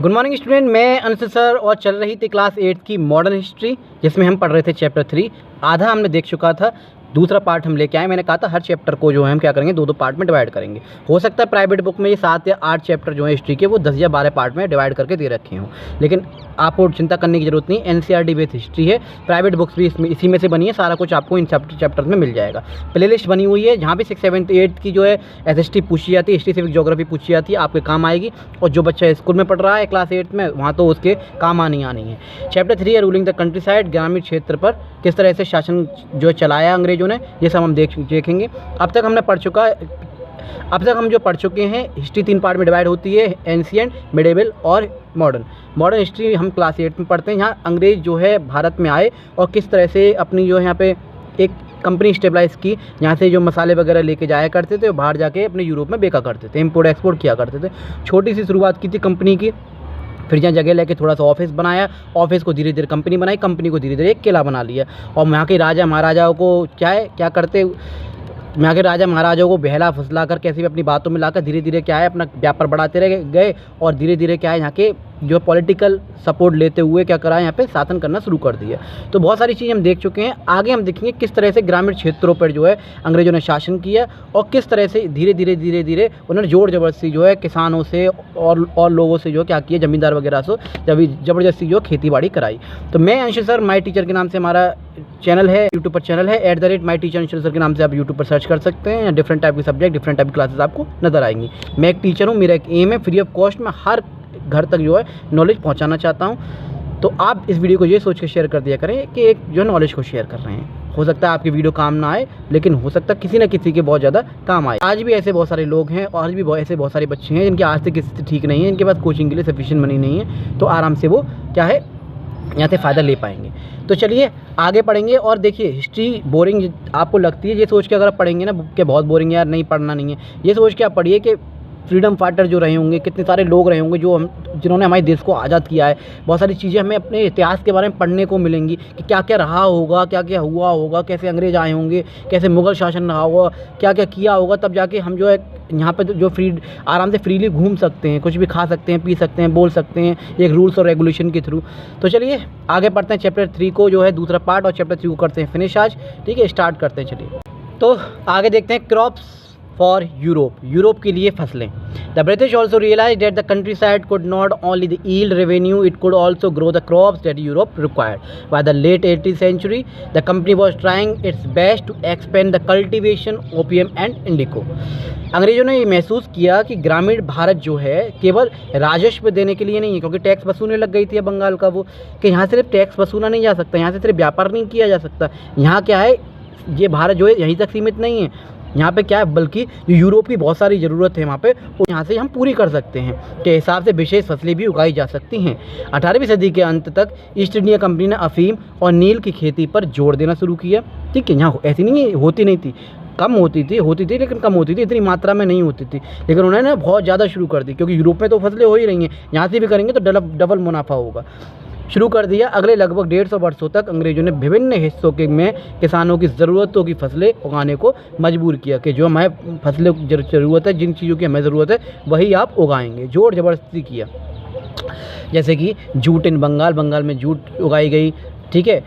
Good morning student, मैं Anshu sir और चल रही थी क्लास 8 की मॉडर्न हिस्ट्री, जिसमें हम पढ़ रहे थे चैप्टर 3। आधा हमने देख चुका था, दूसरा पार्ट हम लेके आए। मैंने कहा था हर चैप्टर को जो है हम क्या करेंगे, दो पार्ट में डिवाइड करेंगे। हो सकता है प्राइवेट बुक में ये 7 या 8 चैप्टर जो है हिस्ट्री के वो 10 या 12 पार्ट में डिवाइड करके दे रखे हों, लेकिन आपको चिंता करने की जरूरत नहीं। एनसीईआरटी बेस्ड हिस्ट्री है, प्राइवेट बुक्स भी इसी में से बनी है। सारा कुछ आपको इन चैप्टर्स में मिल जाएगा। प्लेलिस्ट बनी हुई है जहाँ भी 6, 7, 8 की जो है एसएसटी पूछी जाती है, हिस्ट्री सिविक ज्योग्राफी पूछी जाती है, आपके काम आएगी। और जो बच्चा स्कूल में पढ़ रहा है क्लास 8 में, वहाँ तो उसके काम आनी है। चैप्टर 3 है रूलिंग द कंट्री साइड, ग्रामीण क्षेत्र पर किस तरह से शासन जो चलाया अंग्रेजों ने, ये सब हम देखेंगे। अब तक हम जो पढ़ चुके हैं, हिस्ट्री 3 पार्ट में डिवाइड होती है, एंशिएंट, मिडेवल और मॉडर्न हिस्ट्री हम क्लास 8 में पढ़ते हैं। यहाँ अंग्रेज जो है भारत में आए और किस तरह से अपनी जो है यहाँ पे एक कंपनी स्टेबलाइज की, यहाँ से जो मसाले वगैरह लेके जाया करते थे और बाहर जाके अपने यूरोप में बेचा करते थे, इम्पोर्ट एक्सपोर्ट किया करते थे। छोटी सी शुरुआत की थी कंपनी की, फिर जहाँ जगह लेके थोड़ा सा ऑफिस बनाया, ऑफिस को धीरे धीरे कंपनी बनाई, कंपनी को धीरे धीरे एक किला बना लिया। और यहाँ के राजा महाराजाओं को क्या करते, यहाँ के राजा महाराजाओं को बहला फुसला कर कैसे भी अपनी बातों में लाकर धीरे धीरे क्या है अपना व्यापार बढ़ाते रह गए। और धीरे धीरे क्या है यहाँ के जो पॉलिटिकल सपोर्ट लेते हुए क्या करा, यहाँ पे शासन करना शुरू कर दिया। तो बहुत सारी चीज़ें हम देख चुके हैं। आगे हम देखेंगे किस तरह से ग्रामीण क्षेत्रों पर जो है अंग्रेजों ने शासन किया और किस तरह से धीरे धीरे उन्होंने जोर जबरदस्ती जो है किसानों से और लोगों से जो क्या किया, ज़मींदार वगैरह से ज़बरदस्ती जो खेती बाड़ी कराई। तो मैं अंशु सर, माई टीचर के नाम से हमारा चैनल है, यूट्यूब पर चैनल है @myteacher अंशु सर के नाम से आप यूट्यूब पर सर्च कर सकते हैं। डिफरेंट टाइप के सब्जेक्ट, डिफरेंट टाइप की क्लासेस आपको नजर आएंगी। मैं एक टीचर हूँ, मेरा एक एम है फ्री ऑफ कॉस्ट में हर घर तक जो है नॉलेज पहुंचाना चाहता हूं। तो आप इस वीडियो को ये सोच के शेयर कर दिया करें कि एक जो नॉलेज को शेयर कर रहे हैं। हो सकता है आपकी वीडियो काम ना आए, लेकिन हो सकता है किसी न किसी के बहुत ज़्यादा काम आए। आज भी ऐसे बहुत सारे लोग हैं और आज भी ऐसे बहुत सारे बच्चे हैं जिनकी आर्थिक स्थिति ठीक नहीं है, इनके पास कोचिंग के लिए सफिशिएंट मनी नहीं है, तो आराम से वो क्या है यहाँ से फ़ायदा ले पाएंगे। तो चलिए आगे पढ़ेंगे। और देखिए, हिस्ट्री बोरिंग आपको लगती है, ये सोच के अगर आप पढ़ेंगे ना कि बहुत बोरिंग है यार, नहीं पढ़ना नहीं है, ये सोच के आप पढ़िए कि फ्रीडम फाइटर जो रहे होंगे, कितने सारे लोग रहे होंगे जिन्होंने हमारे देश को आज़ाद किया है। बहुत सारी चीज़ें हमें अपने इतिहास के बारे में पढ़ने को मिलेंगी कि क्या क्या रहा होगा, क्या क्या हुआ होगा, कैसे अंग्रेज आए होंगे, कैसे मुग़ल शासन रहा होगा, क्या क्या किया होगा। तब जाके हम जो है यहाँ पे जो आराम से फ्रीली घूम सकते हैं, कुछ भी खा सकते हैं, पी सकते हैं, बोल सकते हैं, एक रूल्स और रेगुलेशन के थ्रू। तो चलिए आगे पढ़ते हैं चैप्टर 3 को, जो है दूसरा पार्ट, और चैप्टर 3 को करते हैं फिनिश आज। ठीक है, स्टार्ट करते हैं। चलिए तो आगे देखते हैं, क्रॉप्स फॉर यूरोप के लिए फसलें। The British also realise that the countryside could not only the yield revenue, it could also grow the crops that Europe required. By the लेट 18th century the company was trying its best to expand the cultivation opium and indigo. अंग्रेजों ने ये महसूस किया कि ग्रामीण भारत जो है केवल राजस्व देने के लिए नहीं है, क्योंकि टैक्स वसूलने लग गई थी बंगाल का वो, कि यहाँ सिर्फ टैक्स वसूला नहीं जा सकता, यहाँ से सिर्फ व्यापार नहीं किया जा सकता। यहाँ क्या है, ये भारत जो है यहीं तक सीमित नहीं है, यहाँ पे क्या है, बल्कि यूरोप की बहुत सारी ज़रूरत है वहाँ पे, और यहाँ से हम पूरी कर सकते हैं के हिसाब से विशेष फसलें भी उगाई जा सकती हैं। 18वीं सदी के अंत तक ईस्ट इंडिया कंपनी ने अफीम और नील की खेती पर जोर देना शुरू किया। ठीक है, यहाँ ऐसी नहीं होती नहीं थी, कम होती थी लेकिन कम होती थी, इतनी मात्रा में नहीं होती थी, लेकिन उन्होंने बहुत ज़्यादा शुरू कर दी, क्योंकि यूरोप में तो फसलें हो ही रही हैं, यहाँ से भी करेंगे तो डबल मुनाफा होगा। शुरू कर दिया। अगले लगभग 150 वर्षों तक अंग्रेजों ने विभिन्न हिस्सों के में किसानों की ज़रूरतों की फसलें उगाने को मजबूर किया कि जो हमें फसलें ज़रूरत है, जिन चीज़ों की हमें ज़रूरत है वही आप उगाएंगे, जोर ज़बरदस्ती किया। जैसे कि जूट इन बंगाल में जूट उगाई गई। ठीक है,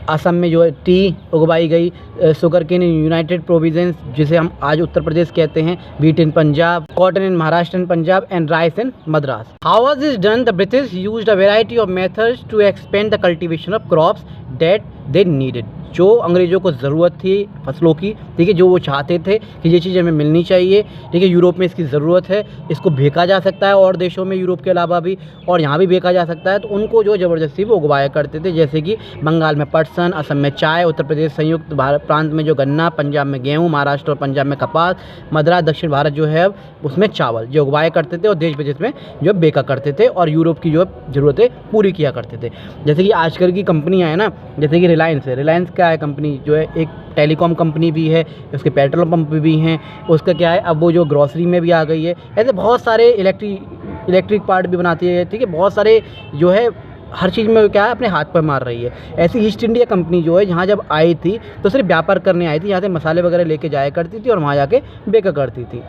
असम में जो है टी उगवाई गई, sugar cane in United Provinces जिसे हम आज उत्तर प्रदेश कहते हैं, wheat in Punjab, cotton in Maharashtra and Punjab, and rice in Madras. How was this done? The British used a variety of methods to expand the cultivation of crops that they needed. जो अंग्रेज़ों को ज़रूरत थी फसलों की, ठीक है, जो वो चाहते थे कि ये चीज़ हमें मिलनी चाहिए, ठीक है, यूरोप में इसकी ज़रूरत है, इसको बेचा जा सकता है और देशों में यूरोप के अलावा भी, और यहाँ भी बेचा जा सकता है, तो उनको जो ज़बरदस्ती वो उगवाया करते थे। जैसे कि बंगाल में पटसन, असम में चाय, उत्तर प्रदेश संयुक्त भारत प्रांत में जो गन्ना, पंजाब में गेहूँ, महाराष्ट्र और पंजाब में कपास, मद्रास दक्षिण भारत जो है उसमें चावल जो उगवाया करते थे और देश विदेश में जो बेचा करते थे और यूरोप की जो ज़रूरतें पूरी किया करते थे। जैसे कि आजकल की कंपनियाँ हैं ना, जैसे कि रिलायंस है, रिलायंस क्या है कंपनी, जो है एक टेलीकॉम कंपनी भी है, उसके पेट्रोल पंप भी हैं, उसका क्या है अब वो जो ग्रॉसरी में भी आ गई है। ऐसे बहुत सारे इलेक्ट्रिक पार्ट भी बनाती है। ठीक है, बहुत सारे जो है हर चीज़ में क्या है अपने हाथ पर मार रही है। ऐसी ईस्ट इंडिया कंपनी जो है यहाँ जब आई थी तो सिर्फ व्यापार करने आई थी, यहाँ से मसाले वगैरह लेके जाया करती थी और वहाँ जाके बेचा करती थी।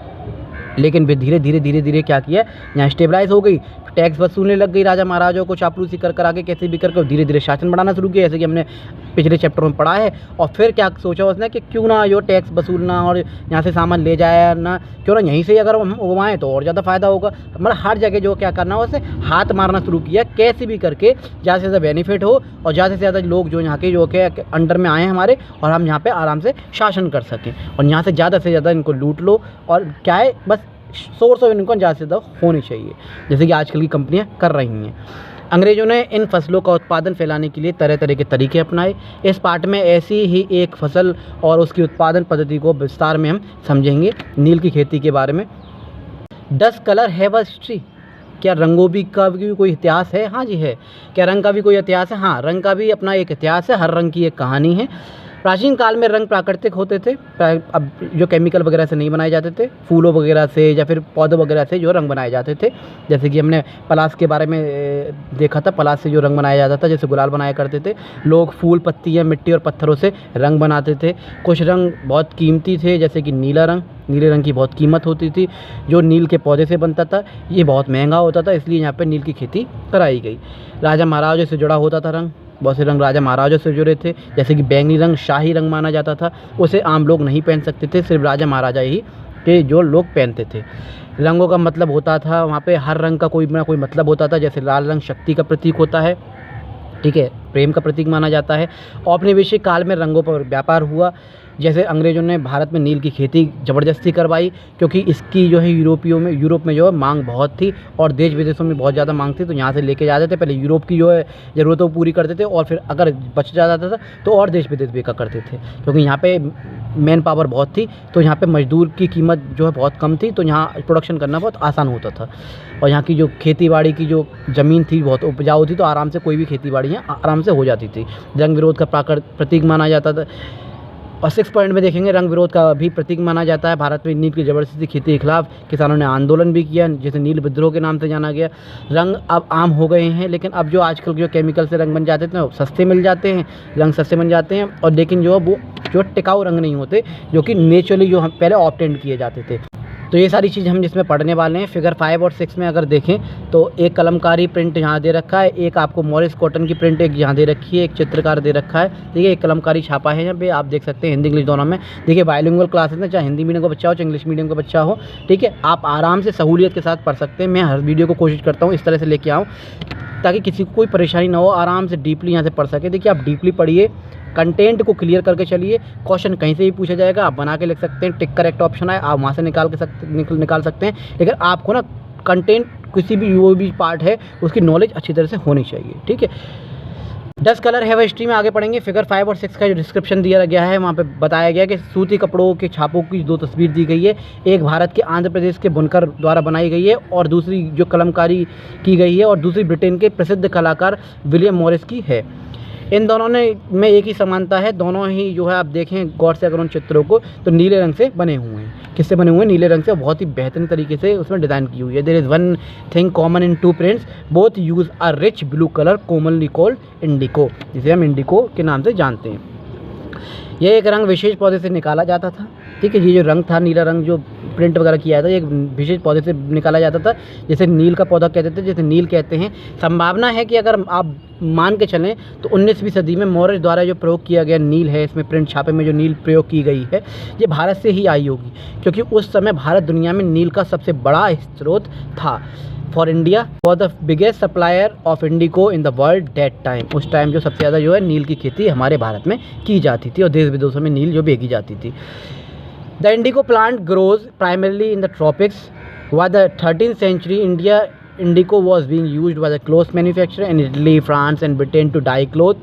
लेकिन वे धीरे धीरे क्या किया, यहाँ स्टेबलाइज हो गई, टैक्स वसूलने लग गई राजा महाराजाओं को चापलूसी कर आगे कैसे भी करके धीरे धीरे शासन बढ़ाना शुरू किया, जैसे कि हमने पिछले चैप्टर में पढ़ा है। और फिर क्या सोचा उसने कि क्यों ना जो टैक्स वसूलना और यहाँ से सामान ले जाए ना, क्यों ना यहीं से अगर हम उगवाएँ तो और ज़्यादा फ़ायदा होगा। मतलब हर जगह जो क्या करना उसे हाथ मारना शुरू किया, कैसे भी करके ज़्यादा से ज़्यादा बेनिफिट हो और ज़्यादा से ज़्यादा लोग जो यहाँ के जो के अंडर में आए हमारे, और हम यहाँ पे आराम से शासन कर सकें और यहाँ से ज़्यादा इनको लूट लो। और क्या है, बस सोर्स ऑफ इनकम ज़्यादा से ज़्यादा होनी चाहिए, जैसे कि आजकल की कंपनियां कर रही हैं। अंग्रेज़ों ने इन फसलों का उत्पादन फैलाने के लिए तरह तरह के तरीके अपनाए। इस पार्ट में ऐसी ही एक फसल और उसकी उत्पादन पद्धति को विस्तार में हम समझेंगे, नील की खेती के बारे में। 10 कलर हैव अ हिस्ट्री, क्या रंगों का भी कोई इतिहास है? हाँ जी है। क्या रंग का भी कोई इतिहास है? हाँ, रंग का भी अपना एक इतिहास है, हर रंग की एक कहानी है। प्राचीन काल में रंग प्राकृतिक होते थे, अब जो केमिकल वगैरह से नहीं बनाए जाते थे, फूलों वगैरह से या फिर पौधों वगैरह से जो रंग बनाए जाते थे। जैसे कि हमने पलाश के बारे में देखा था, पलाश से जो रंग बनाया जाता था, जैसे गुलाल बनाया करते थे लोग, फूल, पत्तियाँ, मिट्टी और पत्थरों से रंग बनाते थे। कुछ रंग बहुत कीमती थे, जैसे कि नीला रंग, नीले रंग की बहुत कीमत होती थी, जो नील के पौधे से बनता था, ये बहुत महंगा होता था, इसलिए यहाँ पर नील की खेती कराई गई। राजा महाराजा से जुड़ा होता था रंग, बहुत से रंग राजा महाराजा से जुड़े थे, जैसे कि बैंगनी रंग शाही रंग माना जाता था, उसे आम लोग नहीं पहन सकते थे, सिर्फ राजा महाराजा ही के जो लोग पहनते थे। रंगों का मतलब होता था वहाँ पे, हर रंग का कोई ना कोई मतलब होता था। जैसे लाल रंग शक्ति का प्रतीक होता है, ठीक है, प्रेम का प्रतीक माना जाता है। औपनिवेशिक काल में रंगों पर व्यापार हुआ, जैसे अंग्रेज़ों ने भारत में नील की खेती ज़बरदस्ती करवाई, क्योंकि इसकी जो है यूरोप में जो है मांग बहुत थी और देश विदेशों में बहुत ज़्यादा मांग थी, तो यहाँ से लेके जाते थे। पहले यूरोप की जो है ज़रूरतों को पूरी करते थे और फिर अगर बच जाता था तो और देश विदेश बेचा करते थे, क्योंकि यहाँ पे मैन पावर बहुत थी, तो यहाँ पे मजदूर की कीमत जो है बहुत कम थी, तो यहाँ प्रोडक्शन करना बहुत आसान होता था। और यहाँ की जो खेती बाड़ी की जो ज़मीन थी बहुत उपजाऊ थी, तो आराम से कोई भी खेती बाड़ी यहाँ आराम से हो जाती थी। रंग विरोध का प्रतीक माना जाता था। और 6 पॉइंट में देखेंगे, रंग विरोध का भी प्रतीक माना जाता है। भारत में नील की ज़बरदस्ती खेती के खिलाफ किसानों ने आंदोलन भी किया, जिसे नील विद्रोह के नाम से जाना गया। रंग अब आम हो गए हैं, लेकिन अब जो आजकल जो केमिकल से रंग बन जाते थे वो सस्ते मिल जाते हैं, रंग सस्ते बन जाते हैं, और लेकिन जो वो जो टिकाऊ रंग नहीं होते, जो कि नेचुरली जो हम पहले ऑब्टेन किए जाते थे। तो ये सारी चीज़ हम जिसमें पढ़ने वाले हैं। फिगर 5 और 6 में अगर देखें तो एक कलमकारी प्रिंट यहाँ दे रखा है, एक आपको मॉरिस कॉटन की प्रिंट एक यहाँ दे रखी है, एक चित्रकार दे रखा है, ठीक है, एक कलमकारी छापा है यहाँ पे, आप देख सकते हैं हिंदी इंग्लिश दोनों में। देखिए बाइलिंगुअल क्लासेस में, चाहे हिंदी मीडियम का बच्चा हो चाहे इंग्लिश मीडियम का बच्चा हो, ठीक है, आप आराम से सहूलियत के साथ पढ़ सकते हैं। मैं हर वीडियो को कोशिश करता हूँ इस तरह से लेके आऊँ ताकि किसी को कोई परेशानी ना हो, आराम से डीपली यहाँ से पढ़ सके। देखिए आप डीपली पढ़िए, कंटेंट को क्लियर करके चलिए, क्वेश्चन कहीं से भी पूछा जाएगा, आप बना के लिख सकते हैं, टिक करेक्ट ऑप्शन है, आप वहाँ से निकाल सकते हैं, लेकिन आपको ना कंटेंट किसी भी वो भी पार्ट है उसकी नॉलेज अच्छी तरह से होनी चाहिए, ठीक है। 10 कलर हैव हिस्ट्री में आगे पढ़ेंगे। फिगर 5 और 6 का जो डिस्क्रिप्शन दिया गया है वहाँ पे बताया गया कि सूती कपड़ों के छापों की 2 तस्वीर दी गई है, एक भारत के आंध्र प्रदेश के बुनकर द्वारा बनाई गई है और दूसरी जो कलमकारी की गई है और दूसरी ब्रिटेन के प्रसिद्ध कलाकार विलियम मॉरिस की है। इन दोनों में एक ही समानता है, दोनों ही जो है आप देखें गौर से अगर उन चित्रों को तो नीले रंग से बने हुए हैं। किससे बने हुए हैं? नीले रंग से, बहुत ही बेहतरीन तरीके से उसमें डिज़ाइन की हुई है। There is one thing common in 2 prints, both use a rich blue colour commonly called indigo, जिसे हम इंडिको के नाम से जानते हैं। यह एक रंग विशेष पौधे से निकाला जाता था, ठीक है, ये जो रंग था नीला रंग जो प्रिंट वगैरह किया था, ये एक विशेष पौधे से निकाला जाता था, जैसे नील का पौधा कहते थे, जैसे नील कहते हैं। संभावना है कि अगर आप मान के चलें तो 19वीं सदी में मॉरिस द्वारा जो प्रयोग किया गया नील है, इसमें प्रिंट छापे में जो नील प्रयोग की गई है, ये भारत से ही आई होगी, क्योंकि उस समय भारत दुनिया में नील का सबसे बड़ा स्रोत था। For India was the biggest supplier of indigo in the world that time, उस टाइम जो सबसे ज़्यादा जो है नील की खेती हमारे भारत में की जाती थी और देश विदेशों में नील जो बेची जाती थी। The indigo plant grows primarily in the tropics. By the 13th century, indigo was being used by the cloth manufacturer in Italy, France and Britain to dye cloth.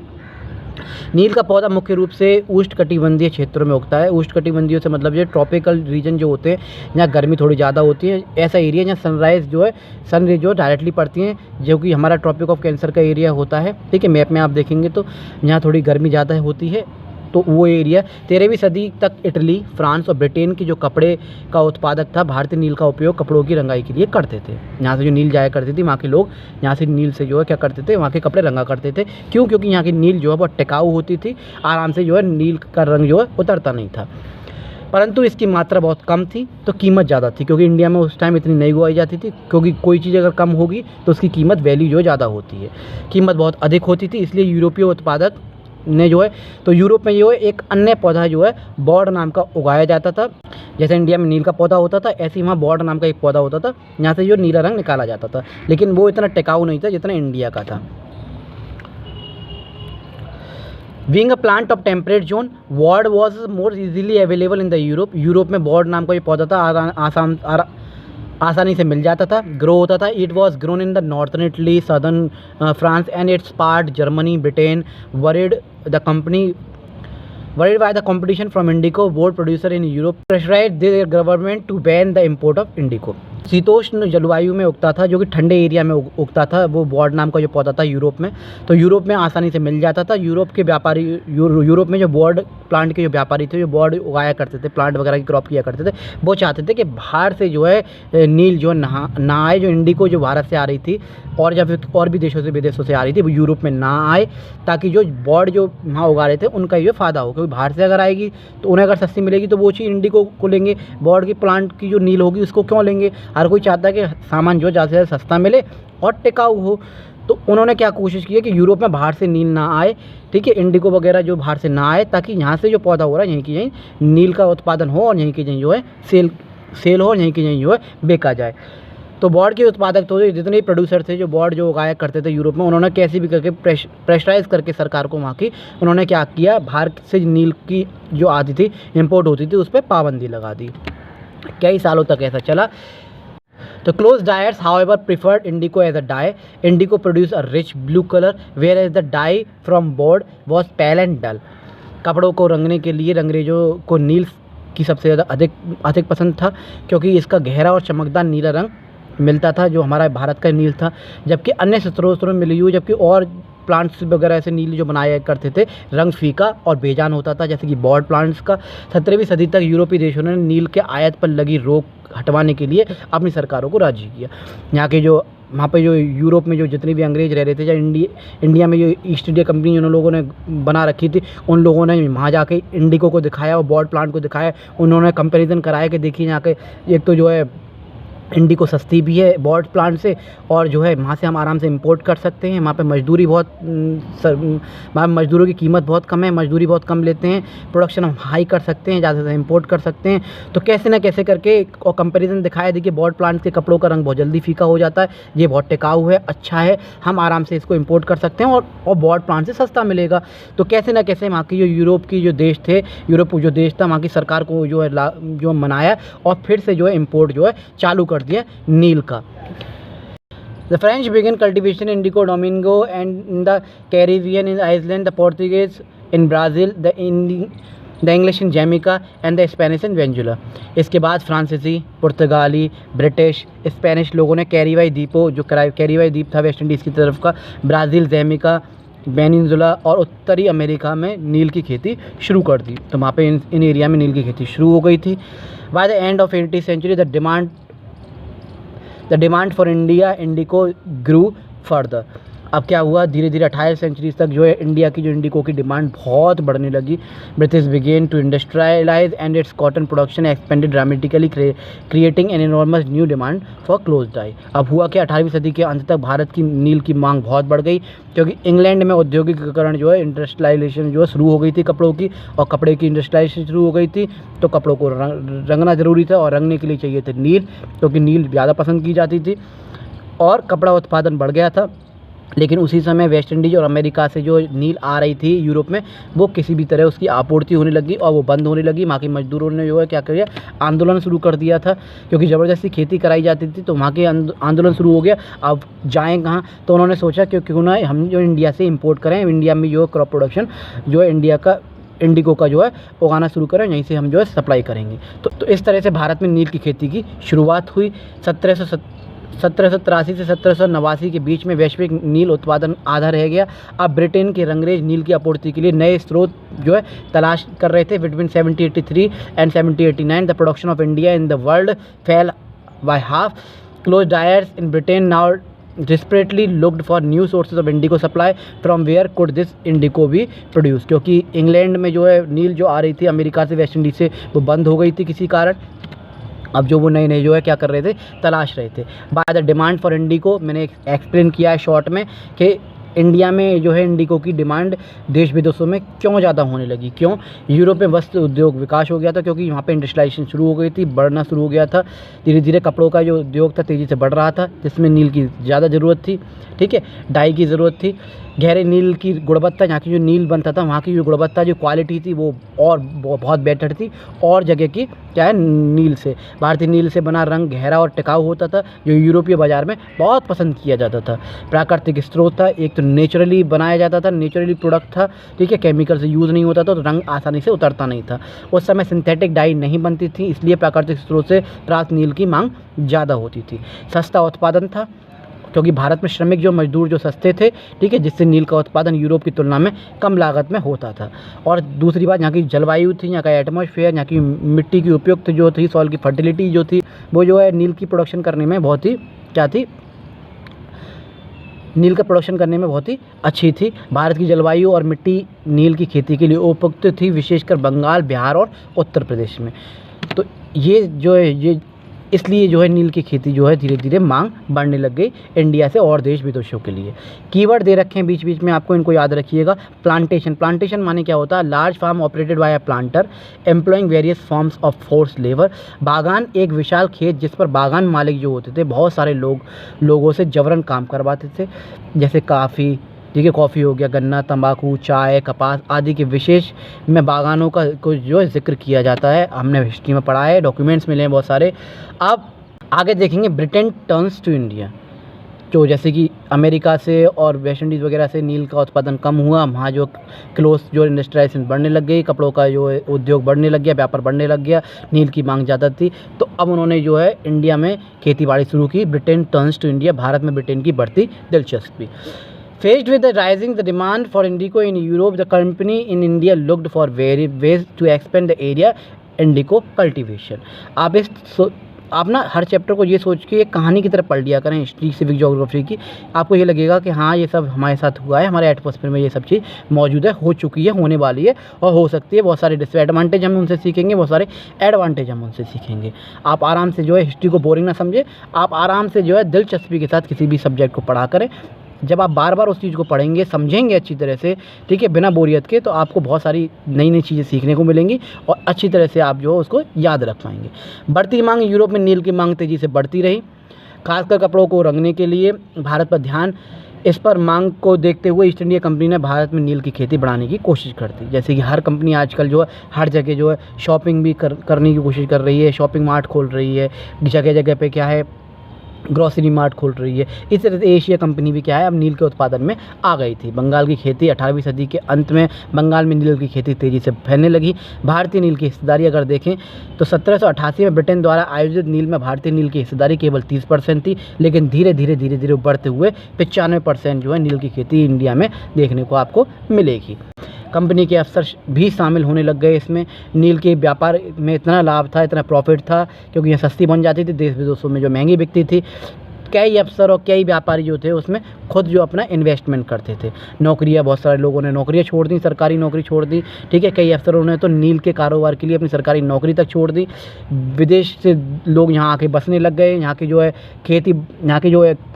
नील का पौधा मुख्य रूप से उष्णकटिबंधीय क्षेत्रों में उगता है। उष्णकटिबंधीय से मतलब जो ट्रॉपिकल रीजन जो होते हैं जहाँ गर्मी थोड़ी ज़्यादा होती है, ऐसा एरिया जहाँ सनराइज़ जो है सन रे जो डायरेक्टली पड़ती हैं, जो कि हमारा ट्रॉपिक ऑफ कैंसर का एरिया होता है, ठीक है। मैप में आप देखेंगे तो यहाँ थोड़ी गर्मी ज़्यादा होती है, तो वो एरिया 13वीं सदी तक इटली, फ्रांस और ब्रिटेन की जो कपड़े का उत्पादक था, भारतीय नील का उपयोग कपड़ों की रंगाई के लिए करते थे। यहाँ से जो नील जाया करती थी, वहाँ के लोग यहाँ से नील से जो है क्या करते थे, वहाँ के कपड़े रंगा करते थे। क्यों? क्योंकि यहाँ की नील जो है बहुत टिकाऊ होती थी, आराम से जो है नील का रंग जो है उतरता नहीं था। परंतु इसकी मात्रा बहुत कम थी तो कीमत ज़्यादा थी, क्योंकि इंडिया में उस टाइम इतनी नहीं उगाई जाती थी, क्योंकि कोई चीज़ अगर कम होगी तो उसकी कीमत वैल्यू जो है ज़्यादा होती है, कीमत बहुत अधिक होती थी। इसलिए यूरोपीय उत्पादक ने जो है, तो यूरोप में जो है एक अन्य पौधा जो है बॉर्ड नाम का उगाया जाता था। जैसे इंडिया में नील का पौधा होता था, ऐसे ही वहाँ बॉर्ड नाम का एक पौधा होता था, यहाँ से जो नीला रंग निकाला जाता था, लेकिन वो इतना टिकाऊ नहीं था जितना इंडिया का था। Being a plant of temperate zone, board was more easily available in the Europe. Europe में board नाम का जो पौधा था आसानी से मिल जाता था, ग्रो होता था। It was grown in the northern Italy, southern France and it's part Germany, Britain. Worried by the competition from indigo, board producer in Europe pressurized their government to ban the import of indigo. शीतोष्ण जलवायु में उगता था, जो कि ठंडे area में उगता था, वो बॉर्ड नाम का जो पौधा था यूरोप में, तो यूरोप में आसानी से मिल जाता था। यूरोप के व्यापारी यूरोप में जो बॉर्ड प्लांट के जो व्यापारी थे, जो बॉर्ड उगाया करते थे, प्लांट वगैरह की क्रॉप किया करते थे, वो चाहते थे कि बाहर से जो है नील जो ना आए, जो इंडिको जो भारत से आ रही थी और या फिर और भी देशों से विदेशों से आ रही थी, वो यूरोप में ना आए, ताकि जो बॉर्ड जो वहाँ उगा रहे थे उनका ये फ़ायदा हो। क्योंकि बाहर से अगर आएगी तो उन्हें अगर सस्ती मिलेगी तो वो चीज़ इंडिको को लेंगे, बॉर्ड की प्लांट की जो नील होगी उसको क्यों लेंगे। हर कोई चाहता है कि सामान जो ज़्यादा से ज़्यादा सस्ता मिले और टिकाऊ हो। तो उन्होंने क्या कोशिश की है कि यूरोप में बाहर से नील ना आए, ठीक है, इंडिको वगैरह जो बाहर से ना आए, ताकि यहाँ से जो पौधा हो रहा है यहीं की यहीं नील का उत्पादन हो और यहीं की यहीं जो है सेल हो और यहीं की यहीं जो है बेचा जाए। तो बॉर्ड के उत्पादक तो जितने प्रोड्यूसर थे, जो बॉर्ड जो उगाया करते थे यूरोप में, उन्होंने कैसे भी करके प्रेशराइज करके सरकार को वहाँ की उन्होंने क्या किया, बाहर से नील की जो आती थी इम्पोर्ट होती थी उस पर पाबंदी लगा दी। कई सालों तक ऐसा चला। The close dyers, however, preferred indigo as a dye. Indigo produced a rich blue color, whereas the dye from board was pale and dull. कपड़ों को रंगने के लिए अंग्रेजों को नील की सबसे ज़्यादा अधिक पसंद था, क्योंकि इसका गहरा और चमकदार नीला रंग मिलता था, जो हमारा भारत का नील था। जबकि अन्य स्रोतों में मिली हुई, जबकि और प्लांट्स वगैरह ऐसे नील जो बनाया करते थे, रंग फीका और बेजान होता था, जैसे कि बॉर्ड प्लांट्स का। 17वीं सदी तक यूरोपीय देशों ने नील के आयात पर लगी रोक हटवाने के लिए अपनी सरकारों को राजी किया। यहाँ के जो वहाँ पे जो यूरोप में जो जितने भी अंग्रेज रह रहे थे, या इंडिया में जो ईस्ट इंडिया कंपनी उन लोगों ने बना रखी थी, उन लोगों ने वहाँ जाके इंडिको को दिखाया और बॉर्ड प्लांट को दिखाया। उन्होंने कंपेरिजन कराया कि देखिए यहाँ के एक तो जो है इंडिको सस्ती भी है बॉर्ड प्लांट से, और जो है वहाँ से हम आराम से इंपोर्ट कर सकते हैं। वहाँ पे मजदूरी बहुत मजदूरों की कीमत बहुत कम है, मजदूरी बहुत कम लेते हैं, प्रोडक्शन हम हाई कर सकते हैं, ज़्यादा से इंपोर्ट कर सकते हैं। तो कैसे ना कैसे करके और कंपैरिजन दिखाया। देखिए बॉर्ड प्लांट के कपड़ों का रंग बहुत जल्दी फीका हो जाता है, ये बहुत टिकाऊ है, अच्छा है, हम आराम से इसको इंपोर्ट कर सकते हैं और बॉर्ड प्लांट से सस्ता मिलेगा। तो कैसे ना कैसे वहाँ की जो यूरोप की जो देश थे, यूरोप जो देश था, वहाँ की सरकार को जो है जो मनाया और फिर से जो है इंपोर्ट जो है चालू कर दिया नील का। The French began cultivation in Indigo Domingo and in the Caribbean, in Iceland, the Portuguese in Brazil, the English in Jamaica and the Spanish in Venezuela. इसके बाद फ्रांसीसी, पुर्तगाली, ब्रिटिश, स्पेनिश लोगों ने कैरीबाई द्वीपों, जो कैरीबाई द्वीप था वेस्ट इंडीज़ की तरफ का, ब्राज़ील, जैमिका, वेनेजुएला और उत्तरी अमेरिका में नील की खेती शुरू कर दी। तो वहाँ पे इन एरिया में नील की खेती शुरू हो गई थी। By the end of 18th century, the demand for India indigo grew further. अब क्या हुआ, धीरे धीरे 18वीं सेंचुरी तक जो है इंडिया की जो इंडिको की डिमांड बहुत बढ़ने लगी। British began to industrialise and its cotton production expanded dramatically, creating an enormous new demand for cloth dye. अब हुआ कि 18वीं सदी के अंत तक भारत की नील की मांग बहुत बढ़ गई, क्योंकि इंग्लैंड में औद्योगिकीकरण जो है, इंडस्ट्रियलाइजेशन जो है शुरू हो गई थी कपड़ों की, और कपड़े की इंडस्ट्रियलाइजेशन शुरू हो गई थी। तो कपड़ों को रंगना ज़रूरी था, और रंगने के लिए चाहिए थे नील, क्योंकि नील ज़्यादा पसंद की जाती थी और कपड़ा उत्पादन बढ़ गया था। लेकिन उसी समय वेस्ट इंडीज़ और अमेरिका से जो नील आ रही थी यूरोप में, वो किसी भी तरह उसकी आपूर्ति होने लगी और वो बंद होने लगी। वहाँ के मजदूरों ने जो है क्या किया, आंदोलन शुरू कर दिया था, क्योंकि ज़बरदस्ती खेती कराई जाती थी। तो वहाँ के आंदोलन शुरू हो गया। अब जाएँ कहाँ, तो उन्होंने सोचा कि क्यों ना हम जो इंडिया से इम्पोर्ट करें, इंडिया में जो क्रॉप प्रोडक्शन जो है इंडिया का इंडिको का जो है उगाना शुरू करें, यहीं से हम जो है सप्लाई करेंगे। तो इस तरह से भारत में नील की खेती की शुरुआत हुई। 1783 से 1789 के बीच में वैश्विक नील उत्पादन आधा रह गया। अब ब्रिटेन के अंग्रेज नील की आपूर्ति के लिए नए स्रोत जो है तलाश कर रहे थे। Between 1783 and 1789 the production of India in the world fell by half. Cloth dyers in Britain now desperately looked for new sources of indigo supply from where could this indigo be produce, क्योंकि England में जो है नील जो आ रही थी America से, West Indies से, वो बंद हो गई थी किसी कारण। अब जो वो नए नए जो है क्या कर रहे थे, तलाश रहे थे। बाय द डिमांड फॉर इंडिको, मैंने एक्सप्लेन किया है शॉर्ट में कि इंडिया में जो है इंडिको की डिमांड देश विदेशों में क्यों ज़्यादा होने लगी, क्यों? यूरोप में वस्त्र उद्योग विकास हो गया था, क्योंकि वहाँ पे इंडस्ट्रियलाइजेशन शुरू हो गई थी, बढ़ना शुरू हो गया था। धीरे धीरे कपड़ों का जो उद्योग था तेज़ी से बढ़ रहा था, जिसमें नील की ज़्यादा ज़रूरत थी, ठीक है, डाई की ज़रूरत थी। गहरे नील की गुणवत्ता, यहाँ की जो नील बनता था वहाँ की जो गुणवत्ता, जो क्वालिटी थी वो और बहुत बेटर थी और जगह की क्या है नील से। भारतीय नील से बना रंग गहरा और टिकाऊ होता था, जो यूरोपीय बाज़ार में बहुत पसंद किया जाता था। प्राकृतिक स्रोत था, एक तो नेचुरली बनाया जाता था, नेचुरली प्रोडक्ट था, ठीक है, केमिकल से यूज़ नहीं होता था, तो रंग आसानी से उतरता नहीं था। उस समय सिंथेटिक डाई नहीं बनती थी, इसलिए प्राकृतिक स्रोत से प्राप्त नील की मांग ज़्यादा होती थी। सस्ता उत्पादन था, क्योंकि भारत में श्रमिक जो मजदूर जो सस्ते थे, ठीक है, जिससे नील का उत्पादन यूरोप की तुलना में कम लागत में होता था। और दूसरी बात, यहाँ की जलवायु थी, यहाँ का एटमॉस्फेयर, यहाँ की मिट्टी की उपयुक्त जो थी, सॉइल की फर्टिलिटी जो थी, वो जो है नील की प्रोडक्शन करने में बहुत ही क्या थी, नील का प्रोडक्शन करने में बहुत ही अच्छी थी। भारत की जलवायु और मिट्टी नील की खेती के लिए उपयुक्त थी, विशेषकर बंगाल, बिहार और उत्तर प्रदेश में। तो ये जो है ये इसलिए जो है नील की खेती जो है धीरे धीरे मांग बढ़ने लग गई इंडिया से और देश विदेशों के लिए। कीवर्ड दे रखे हैं बीच बीच में, आपको इनको याद रखिएगा। प्लांटेशन, प्लांटेशन माने क्या होता है? Large farm operated by a planter employing various forms of force labour. बागान एक विशाल खेत जिस पर बागान मालिक जो होते थे बहुत सारे लोगों से जबरन काम करवाते थे, जैसे काफ़ी, ठीक है, कॉफ़ी हो गया, गन्ना, तंबाकू, चाय, कपास आदि के विशेष में बागानों का कुछ जो है जिक्र किया जाता है। हमने हिस्ट्री में पढ़ा है, डॉक्यूमेंट्स मिले हैं बहुत सारे। अब आगे देखेंगे ब्रिटेन टर्न्स टू इंडिया, जो जैसे कि अमेरिका से और वेस्ट इंडीज़ वगैरह से नील का उत्पादन कम हुआ, वहाँ जो क्लोथ जो इंडस्ट्रियलाइजेशन बढ़ने लग गई, कपड़ों का जो है उद्योग बढ़ने लग गया, व्यापार बढ़ने लग गया, नील की मांग ज़्यादा थी, तो अब उन्होंने जो है इंडिया में खेती बाड़ी शुरू की। Britain turns to India, Bharat में ब्रिटेन की बढ़ती दिलचस्पी। Faced with the rising the demand for indigo in Europe, the company in India looked for various ways to expand the area indigo cultivation। आप ना हर चैप्टर को ये सोच के एक कहानी की तरह पढ़ लिया करें, हिस्ट्री, सिविक, ज्योग्राफी की। आपको ये लगेगा कि हाँ ये सब हमारे साथ हुआ है, हमारे एटमॉस्फेयर में ये सब चीज़ मौजूद है, हो चुकी है, होने वाली है और हो सकती है। बहुत सारे डिसएडवांटेज हम उनसे सीखेंगे, बहुत सारे एडवांटेज हम उनसे सीखेंगे। आप आराम से जो है हिस्ट्री को बोरिंग ना समझे, आप आराम से जो है दिलचस्पी के साथ किसी भी सब्जेक्ट को पढ़ा करें। जब आप बार बार उस चीज़ को पढ़ेंगे, समझेंगे अच्छी तरह से, ठीक है, बिना बोरियत के, तो आपको बहुत सारी नई नई चीज़ें सीखने को मिलेंगी और अच्छी तरह से आप जो है उसको याद रख पाएंगे। बढ़ती मांग, यूरोप में नील की मांग तेज़ी से बढ़ती रही, खासकर कपड़ों को रंगने के लिए भारत पर ध्यान। इस पर मांग को देखते हुए ईस्ट इंडिया कंपनी ने भारत में नील की खेती बढ़ाने की कोशिश करती। जैसे कि हर कंपनी आजकल जो है हर जगह जो है शॉपिंग भी करने की कोशिश कर रही है, शॉपिंग मार्ट खोल रही है, जगह जगह पे क्या है ग्रॉसरी मार्ट खोल रही है। इस तरह से एशिया कंपनी भी क्या है अब नील के उत्पादन में आ गई थी। बंगाल की खेती 18वीं सदी के अंत में बंगाल में नील की खेती तेज़ी से फैलने लगी। भारतीय नील की हिस्सेदारी अगर देखें तो 1788 में ब्रिटेन द्वारा आयोजित नील में भारतीय नील की हिस्सेदारी केवल 30% थी, लेकिन धीरे धीरे बढ़ते हुए 95% जो है नील की खेती इंडिया में देखने को आपको मिलेगी। कंपनी के अफसर भी शामिल होने लग गए इसमें। नील के व्यापार में इतना लाभ था, इतना प्रॉफिट था, क्योंकि ये सस्ती बन जाती थी, देश विदेशों में जो महंगी बिकती थी। कई अफसर और कई व्यापारी जो थे उसमें खुद जो अपना इन्वेस्टमेंट करते थे। नौकरियां, बहुत सारे लोगों ने नौकरियां छोड़ दी, सरकारी नौकरी छोड़ दी, ठीक है। कई अफसरों ने तो नील के कारोबार के लिए अपनी सरकारी नौकरी तक छोड़ दी। विदेश से लोग यहाँ आके बसने लग गए, यहाँ की जो है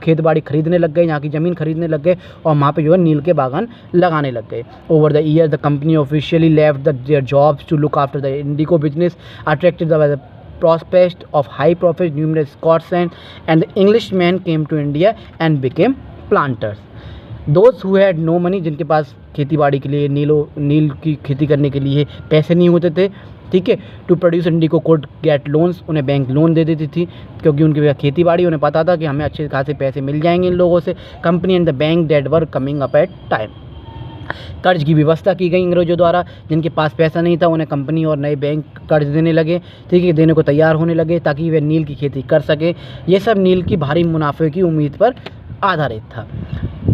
खेत बाड़ी खरीदने लग गए, यहाँ की ज़मीन खरीदने लग गए और वहाँ पे जो है नील के बागान लगाने लग गए। Over the year the company officially left their jobs to look after the indigo business, attracted by the prospect of high profit. Numerous Scots and the Englishmen came to India and became planters. Those who had no money, जिनके पास खेती बाड़ी के लिए नील की खेती करने के लिए पैसे नहीं होते थे, ठीक है, to produce indigo could get loans, उन्हें बैंक लोन दे देती थी, क्योंकि उनकी खेती बाड़ी, उन्हें पता था कि हमें अच्छे खासे पैसे मिल जाएंगे इन लोगों से। Company and the bank that were coming up at time. कर्ज की व्यवस्था की गई अंग्रेजों द्वारा। जिनके पास पैसा नहीं था उन्हें कंपनी और नए बैंक कर्ज देने लगे, ठीक है, देने को तैयार होने लगे ताकि वे नील की खेती कर सकें। ये सब नील की भारी मुनाफे की उम्मीद पर आधारित था।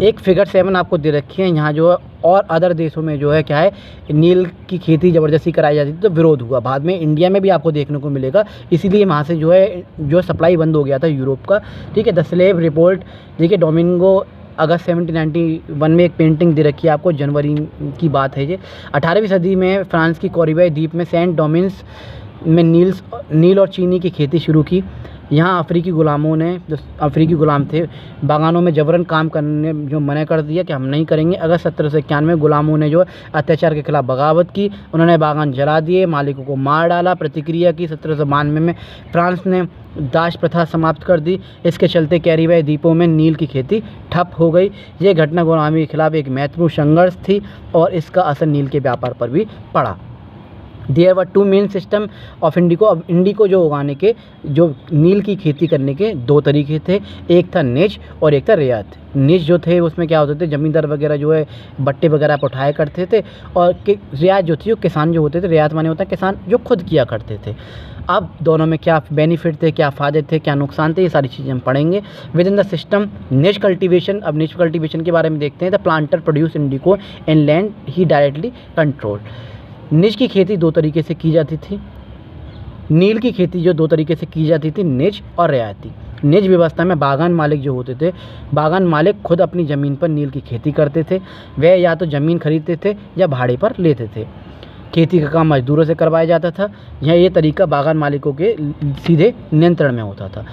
एक फिगर 7 आपको दे रखी है यहाँ जो है, और अदर देशों में जो है क्या है, नील की खेती ज़बरदस्ती कराई जाती थी तो विरोध हुआ। बाद में इंडिया में भी आपको देखने को मिलेगा, इसीलिए वहाँ से जो है जो सप्लाई बंद हो गया था यूरोप का। ठीक है, द स्लेव रिपोर्ट, देखिए डोमिंगो अगस्त 1791 में एक पेंटिंग दे रखी है आपको, जनवरी की बात है ये। 18वीं सदी में फ्रांस की कॉरिबे द्वीप में सेंट डोमिनिस में नील और चीनी की खेती शुरू की। यहाँ अफ्रीकी गुलामों ने, जो अफ्रीकी गुलाम थे, बागानों में जबरन काम करने जो मना कर दिया कि हम नहीं करेंगे। अगस्त 1791 में गुलामों ने जो अत्याचार के खिलाफ बगावत की, उन्होंने बागान जला दिए, मालिकों को मार डाला, प्रतिक्रिया की। 1792 में फ्रांस ने दास प्रथा समाप्त कर दी। इसके चलते कैरिबीन द्वीपों में नील की खेती ठप हो गई। ये घटना गुलामी के खिलाफ एक महत्वपूर्ण संघर्ष थी और इसका असर नील के व्यापार पर भी पड़ा। There were 2 main system of indigo. अब इंडिको जो उगाने के, जो नील की खेती करने के 2 तरीके थे, एक था निज और एक था रियायत। निज जो थे उसमें क्या होते थे, ज़मींदार वगैरह जो है बट्टे वगैरह पर उठाया करते थे, और रियायत जो थी वो किसान जो होते थे, रियायत माने होता है किसान जो खुद किया करते थे। अब दोनों में क्या बेनिफिट थे, क्या फ़ायदे थे, क्या नुकसान थे, ये सारी चीज़ें हम पढ़ेंगे। Within the system nij cultivation. अब निज कल्टीवेशन के बारे में देखते हैं। The planter produce indigo in land he directly control. निज की खेती 2 तरीके से की जाती थी। नील की खेती जो 2 तरीके से की जाती थी, निज और रियायती। निज व्यवस्था में बागान मालिक जो होते थे, बागान मालिक खुद अपनी ज़मीन पर नील की खेती करते थे। वह या तो ज़मीन खरीदते थे या भाड़े पर लेते थे। खेती का काम मजदूरों से करवाया जाता था। यहाँ ये तरीका बागान मालिकों के सीधे नियंत्रण में होता था।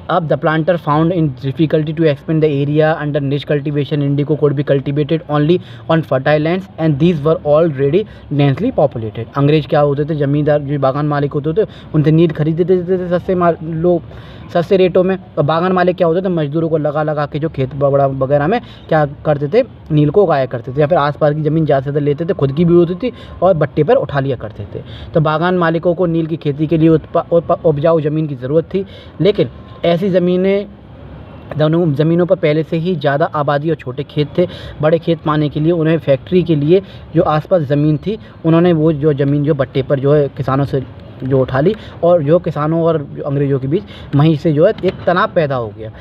अब the planter found in difficulty to expand the area under निज cultivation, indigo could be cultivated only on fertile lands and these were already densely populated। अंग्रेज क्या होते थे, ज़मींदार जो बागान मालिक होते थे उनसे नील खरीद देते थे सस्ते रेटों में, और बागान मालिक क्या होते थे, मजदूरों को लगा के जो खेत वगैरह में क्या करते थे, नील को उगाया करते थे, या फिर आसपास की ज़मीन ज़्यादा से ज़्यादा लेते थे, खुद की भी होती थी और बट्टे पर उठा लिया करते थे। तो बागान मालिकों को नील की खेती के लिए उपजाऊ ज़मीन की ज़रूरत थी, लेकिन ऐसी ज़मीनों पर पहले से ही ज़्यादा आबादी और छोटे खेत थे। बड़े खेत पाने के लिए उन्हें फैक्ट्री के लिए जो आसपास ज़मीन थी, उन्होंने वो जो ज़मीन जो बट्टे पर जो है किसानों से जो उठा ली, और जो किसानों और जो अंग्रेज़ों के बीच वहीं से जो है एक तनाव पैदा हो गया।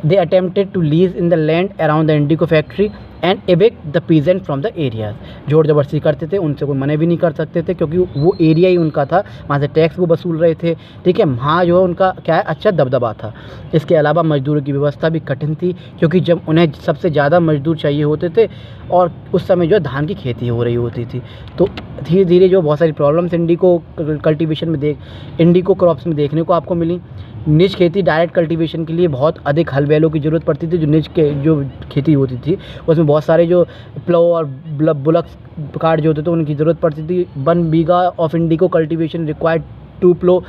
They attempted to lease in the land around the indigo factory and evict the peasant from the areas. जोर जबरदस्ती करते थे, उनसे कोई मना भी नहीं कर सकते थे, क्योंकि वो एरिया ही उनका था, वहाँ से टैक्स वो वसूल रहे थे। ठीक है, वहाँ जो है उनका क्या है, अच्छा दबदबा था। इसके अलावा मजदूरों की व्यवस्था भी कठिन थी, क्योंकि जब उन्हें सबसे ज़्यादा मजदूर चाहिए होते थे और उस समय जो धान की खेती हो रही होती थी, तो धीरे धीरे जो बहुत सारी प्रॉब्लम्स इंडिको कल्टीवेशन में इंडिको क्रॉप्स में देखने को आपको मिली। निज खेती डायरेक्ट कल्टीवेशन के लिए बहुत अधिक हल बैलों की ज़रूरत पड़ती थी। जो निज के जो खेती होती थी उसमें बहुत सारे जो प्लो और बुलक्स कार्ड जो होते थे उनकी ज़रूरत पड़ती थी। 1 bigha of indigo cultivation required 2 plough.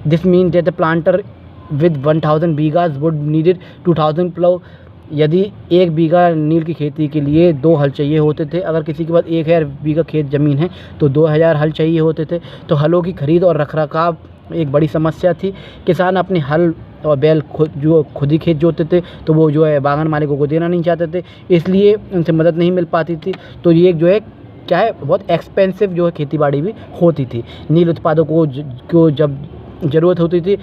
This mean that the planter with 1000 bighas would needed 2000 plough. यदि 1 बीघा नील की खेती के लिए 2 हल चाहिए होते थे, अगर किसी के पास 1000 बीघा खेत ज़मीन है तो 2000 हल चाहिए होते थे। तो हलों की खरीद और रखरखाव एक बड़ी समस्या थी। किसान अपने हल और बैल खुद ही खेत जोतते थे, तो वो जो है बागान मालिकों को देना नहीं चाहते थे, इसलिए उनसे मदद नहीं मिल पाती थी। तो ये जो है क्या है, बहुत एक्सपेंसिव जो है खेती बाड़ी भी होती थी। नील उत्पादकों को जब ज़रूरत होती थी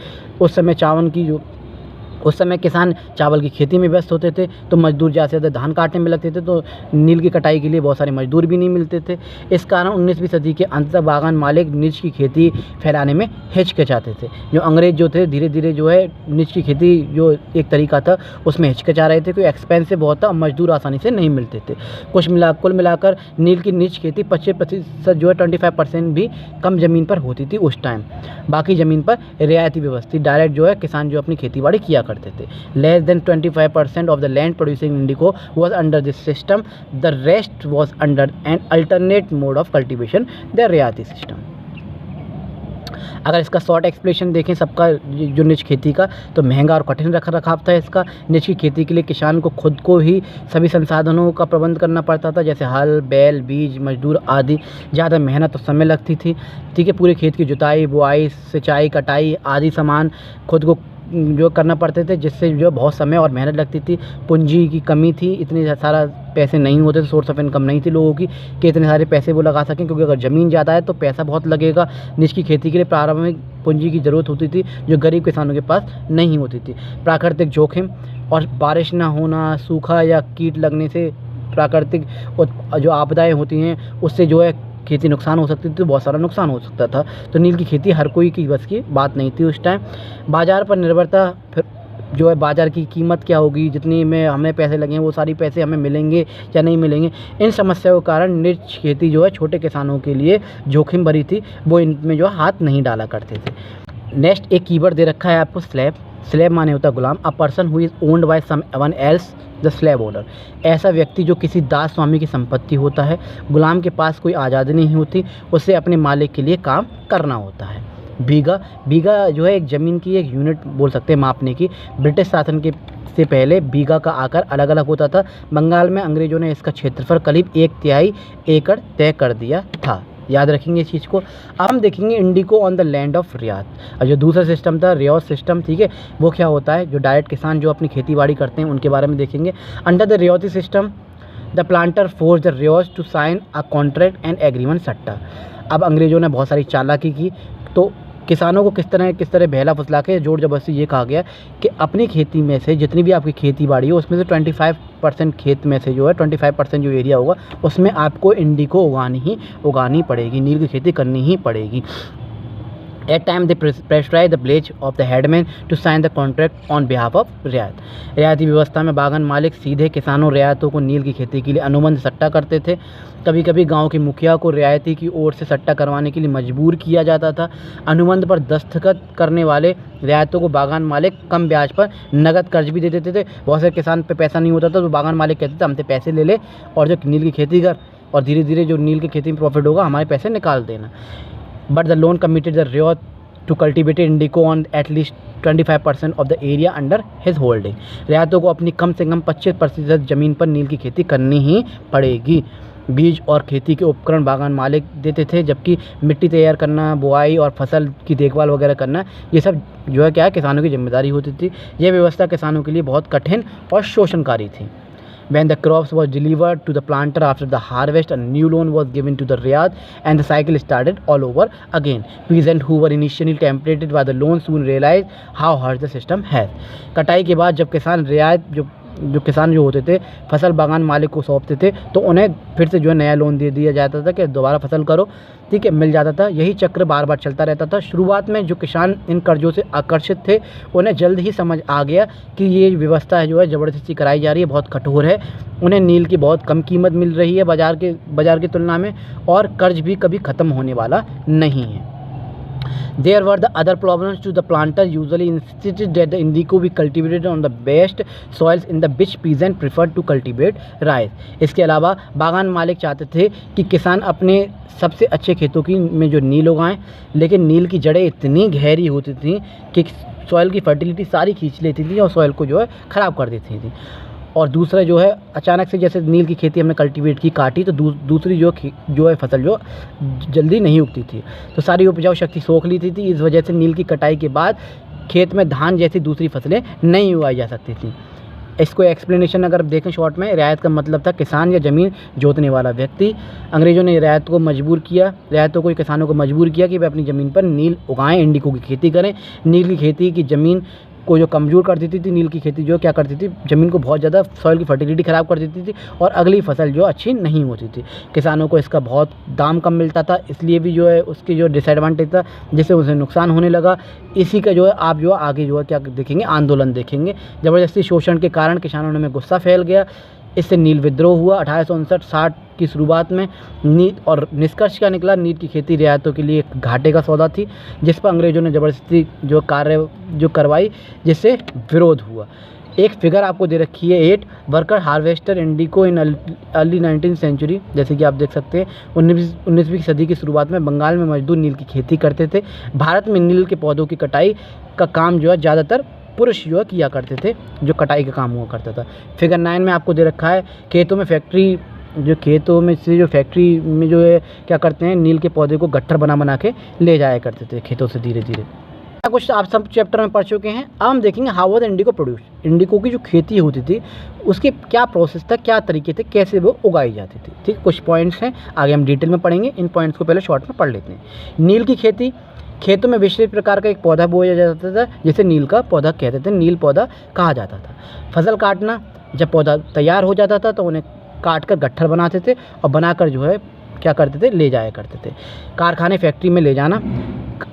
उस समय किसान चावल की खेती में व्यस्त होते थे, तो मजदूर ज़्यादा से ज़्यादा धान काटने में लगते थे, तो नील की कटाई के लिए बहुत सारे मजदूर भी नहीं मिलते थे। इस कारण 19वीं सदी के अंत तक बागान मालिक निज की खेती फैलाने में हिचकिचाते थे। जो अंग्रेज जो थे धीरे धीरे जो है निज की खेती जो एक तरीका था उसमें हिचकिचा रहे थे, क्योंकि एक्सपेंसिव बहुत था और मजदूर आसानी से नहीं मिलते थे। कुल मिलाकर नील की निज खेती 25% जो है 25% भी कम ज़मीन पर होती थी उस टाइम। बाकी ज़मीन पर रियायती व्यवस्था डायरेक्ट जो है किसान जो अपनी खेती बाड़ी किया करते थे। Less than 25% of the land producing indigo was under this system, the rest was under an alternate mode of cultivation, the ryoti system. अगर इसका शॉर्ट एक्सप्लेनेशन देखें सबका जो निज खेती का, तो महंगा और कठिन रखरखाव था इसका। निज की खेती के लिए किसान को खुद को ही सभी संसाधनों का प्रबंध करना पड़ता था, जैसे हल, बैल, बीज, मजदूर आदि। ज़्यादा मेहनत और समय लगती थी। ठीक है, पूरे खेत की जुताई, बुआई, सिंचाई, कटाई आदि सामान खुद को जो करना पड़ते थे, जिससे जो बहुत समय और मेहनत लगती थी। पूंजी की कमी थी, इतने सारा पैसे नहीं होते थे, सोर्स ऑफ इनकम नहीं थी लोगों की कि इतने सारे पैसे वो लगा सकें, क्योंकि अगर ज़मीन ज़्यादा है तो पैसा बहुत लगेगा। निज की खेती के लिए प्रारंभिक पूंजी की ज़रूरत होती थी, जो गरीब किसानों के पास नहीं होती थी। प्राकृतिक जोखिम, और बारिश ना होना, सूखा या कीट लगने से प्राकृतिक जो आपदाएं होती हैं उससे जो है खेती नुकसान हो सकती थी, तो बहुत सारा नुकसान हो सकता था। तो नील की खेती हर कोई की बस की बात नहीं थी उस टाइम। बाज़ार पर निर्भरता, फिर जो है बाज़ार की कीमत क्या होगी, जितनी में हमें पैसे लगे हैं वो सारी पैसे हमें मिलेंगे या नहीं मिलेंगे, इन समस्याओं के कारण नील खेती जो है छोटे किसानों के लिए जोखिम भरी थी, वो इनमें जो हाथ नहीं डाला करते थे। नेक्स्ट एक कीवर्ड दे रखा है आपको, स्लेव। स्लेव माने होता है गुलाम, a person who is owned by someone else the slave owner. ऐसा व्यक्ति जो किसी दास स्वामी की संपत्ति होता है। गुलाम के पास कोई आज़ादी नहीं होती, उसे अपने मालिक के लिए काम करना होता है। बीघा, बीघा जो है एक ज़मीन की एक यूनिट बोल सकते हैं मापने की। ब्रिटिश शासन के से पहले बीघा का आकार अलग अलग होता था। बंगाल में अंग्रेज़ों ने इसका क्षेत्रफल करीब 1/3 एकड़ तय कर दिया था। याद रखेंगे इस चीज़ को। अब हम देखेंगे इंडिको ऑन द लैंड ऑफ रियात। और जो दूसरा सिस्टम था रियात सिस्टम, ठीक है, वो क्या होता है, जो डायरेक्ट किसान जो अपनी खेती बाड़ी करते हैं उनके बारे में देखेंगे। Under the ryoti system the planter force the ryot to sign a contract and agreement सट्टा। अब अंग्रेज़ों ने बहुत सारी चालाकी की, तो किसानों को किस तरह बहला फुसला के जोर जबरदस्ती ये कहा गया कि अपनी खेती में से जितनी भी आपकी खेती बाड़ी है उसमें से 25% खेत में से जो है 25% जो एरिया होगा उसमें आपको इंडिको उगानी पड़ेगी, नील की खेती करनी ही पड़ेगी। At time they pressurized the village of the headman to sign the contract on behalf of रियायत। रियायती व्यवस्था में बागान मालिक सीधे किसानों रियायतों को नील की खेती के लिए अनुबंध सट्टा करते थे। कभी कभी गांव के मुखिया को रियायती की ओर से सट्टा करवाने के लिए मजबूर किया जाता था। अनुबंध पर दस्तखत करने वाले रियायतों को बागान मालिक कम ब्याज पर नगद कर्ज भी दे देते थे। बहुत से किसान पे पैसा नहीं होता था तो बागान मालिक कहते थे हमसे पैसे ले ले और जो नील की खेती कर, और धीरे धीरे जो नील की खेती में प्रॉफिट होगा हमारे पैसे निकाल देना। But the loan committed the riot to cultivate indigo on at least 25% of the area under his holding। रियायतों को अपनी कम से कम 25% ज़मीन पर नील की खेती करनी ही पड़ेगी। बीज और खेती के उपकरण बागान मालिक देते थे, जबकि मिट्टी तैयार करना, बुआई और फसल की देखभाल वगैरह करना, ये सब जो है क्या है किसानों की जिम्मेदारी होती थी। यह व्यवस्था किसानों के लिए बहुत कठिन और शोषणकारी थी। When the crops was delivered to the planter after the harvest, a new loan was given to the riat and the cycle started all over again। Peasants who were initially tempted by the loan soon realized how hard the system has। कटाई के बाद जब किसान रियायत जो किसान जो होते थे फसल बागान मालिक को सौंपते थे तो उन्हें फिर से जो है नया लोन दे दिया जाता था कि दोबारा फसल करो, ठीक है, मिल जाता था। यही चक्र बार बार चलता रहता था। शुरुआत में जो किसान इन कर्जों से आकर्षित थे उन्हें जल्द ही समझ आ गया कि ये व्यवस्था है जो है ज़बरदस्ती कराई जा रही है, बहुत कठोर है। उन्हें नील की बहुत कम कीमत मिल रही है बाज़ार की तुलना में, और कर्ज भी कभी ख़त्म होने वाला नहीं है। There were the other problems to the planter usually insisted that the indigo be cultivated on the best soils in the which peasant preferred to cultivate rice। इसके अलावा बागान मालिक चाहते थे कि किसान अपने सबसे अच्छे खेतों की में जो नील उगाएं, लेकिन नील की जड़ें इतनी गहरी होती थी कि सॉइल की फर्टिलिटी सारी खींच लेती थी और सॉइल को जो है ख़राब कर देती थी। और दूसरा जो है अचानक से जैसे नील की खेती हमने कल्टीवेट की काटी तो दूसरी जो है फसल जो जल्दी नहीं उगती थी, तो सारी उपजाऊ शक्ति सोख ली थी। इस वजह से नील की कटाई के बाद खेत में धान जैसी दूसरी फसलें नहीं उगाई जा सकती थी। इसको एक्सप्लेनेशन अगर देखें शॉर्ट में, रियायत का मतलब था किसान या ज़मीन जोतने वाला व्यक्ति। अंग्रेज़ों ने रियायतों को किसानों को मजबूर किया कि वे अपनी ज़मीन पर नील उगाएं, इंडिको की खेती करें। नील की खेती की ज़मीन को जो कमज़ोर कर देती थी, नील की खेती जो क्या करती थी ज़मीन को बहुत ज़्यादा सॉइल की फर्टिलिटी ख़राब कर देती थी और अगली फसल जो अच्छी नहीं होती थी। किसानों को इसका बहुत दाम कम मिलता था, इसलिए भी जो है उसकी जो डिसएडवांटेज था जिससे उसे नुकसान होने लगा। इसी का जो है आप जो है आगे जो है क्या देखेंगे, आंदोलन देखेंगे। ज़बरदस्ती शोषण के कारण किसानों में गुस्सा फैल गया, इससे नील विद्रोह हुआ 1859-60 की शुरुआत में। नील और निष्कर्ष क्या निकला, नील की खेती रियायतों के लिए एक घाटे का सौदा थी जिस पर अंग्रेज़ों ने ज़बरदस्ती जो करवाई, जिससे विरोध हुआ। एक फिगर आपको दे रखी है 8 worker harvester indigo in early 19th century. जैसे कि आप देख सकते हैं 19वीं सदी की शुरुआत में बंगाल में मजदूर नील की खेती करते थे। भारत में नील के पौधों की कटाई का काम जो है ज़्यादातर पुरुष जो किया करते थे, जो कटाई का काम हुआ करता था। फिगर 9 में आपको दे रखा है खेतों में फैक्ट्री में जो है क्या करते हैं, नील के पौधे को गट्ठर बना के ले जाया करते थे खेतों से धीरे धीरे। कुछ आप सब चैप्टर में पढ़ चुके हैं। अब हम देखेंगे हाउ वाज इंडिको प्रोड्यूस। इंडिको की जो खेती होती थी उसके क्या प्रोसेस था, क्या तरीके थे, कैसे वो उगाई जाती थी। ठीक, कुछ पॉइंट्स हैं, आगे हम डिटेल में पढ़ेंगे। इन पॉइंट्स को पहले शॉर्ट में पढ़ लेते हैं। नील की खेती खेतों में विशेष प्रकार का एक पौधा बोया जाता था जिसे नील का पौधा कहते थे, नील पौधा कहा जाता था। फसल काटना, जब पौधा तैयार हो जाता था तो उन्हें काट कर गट्ठर बनाते थे और बनाकर जो है क्या करते थे, ले जाया करते थे। कारखाने, फैक्ट्री में ले जाना,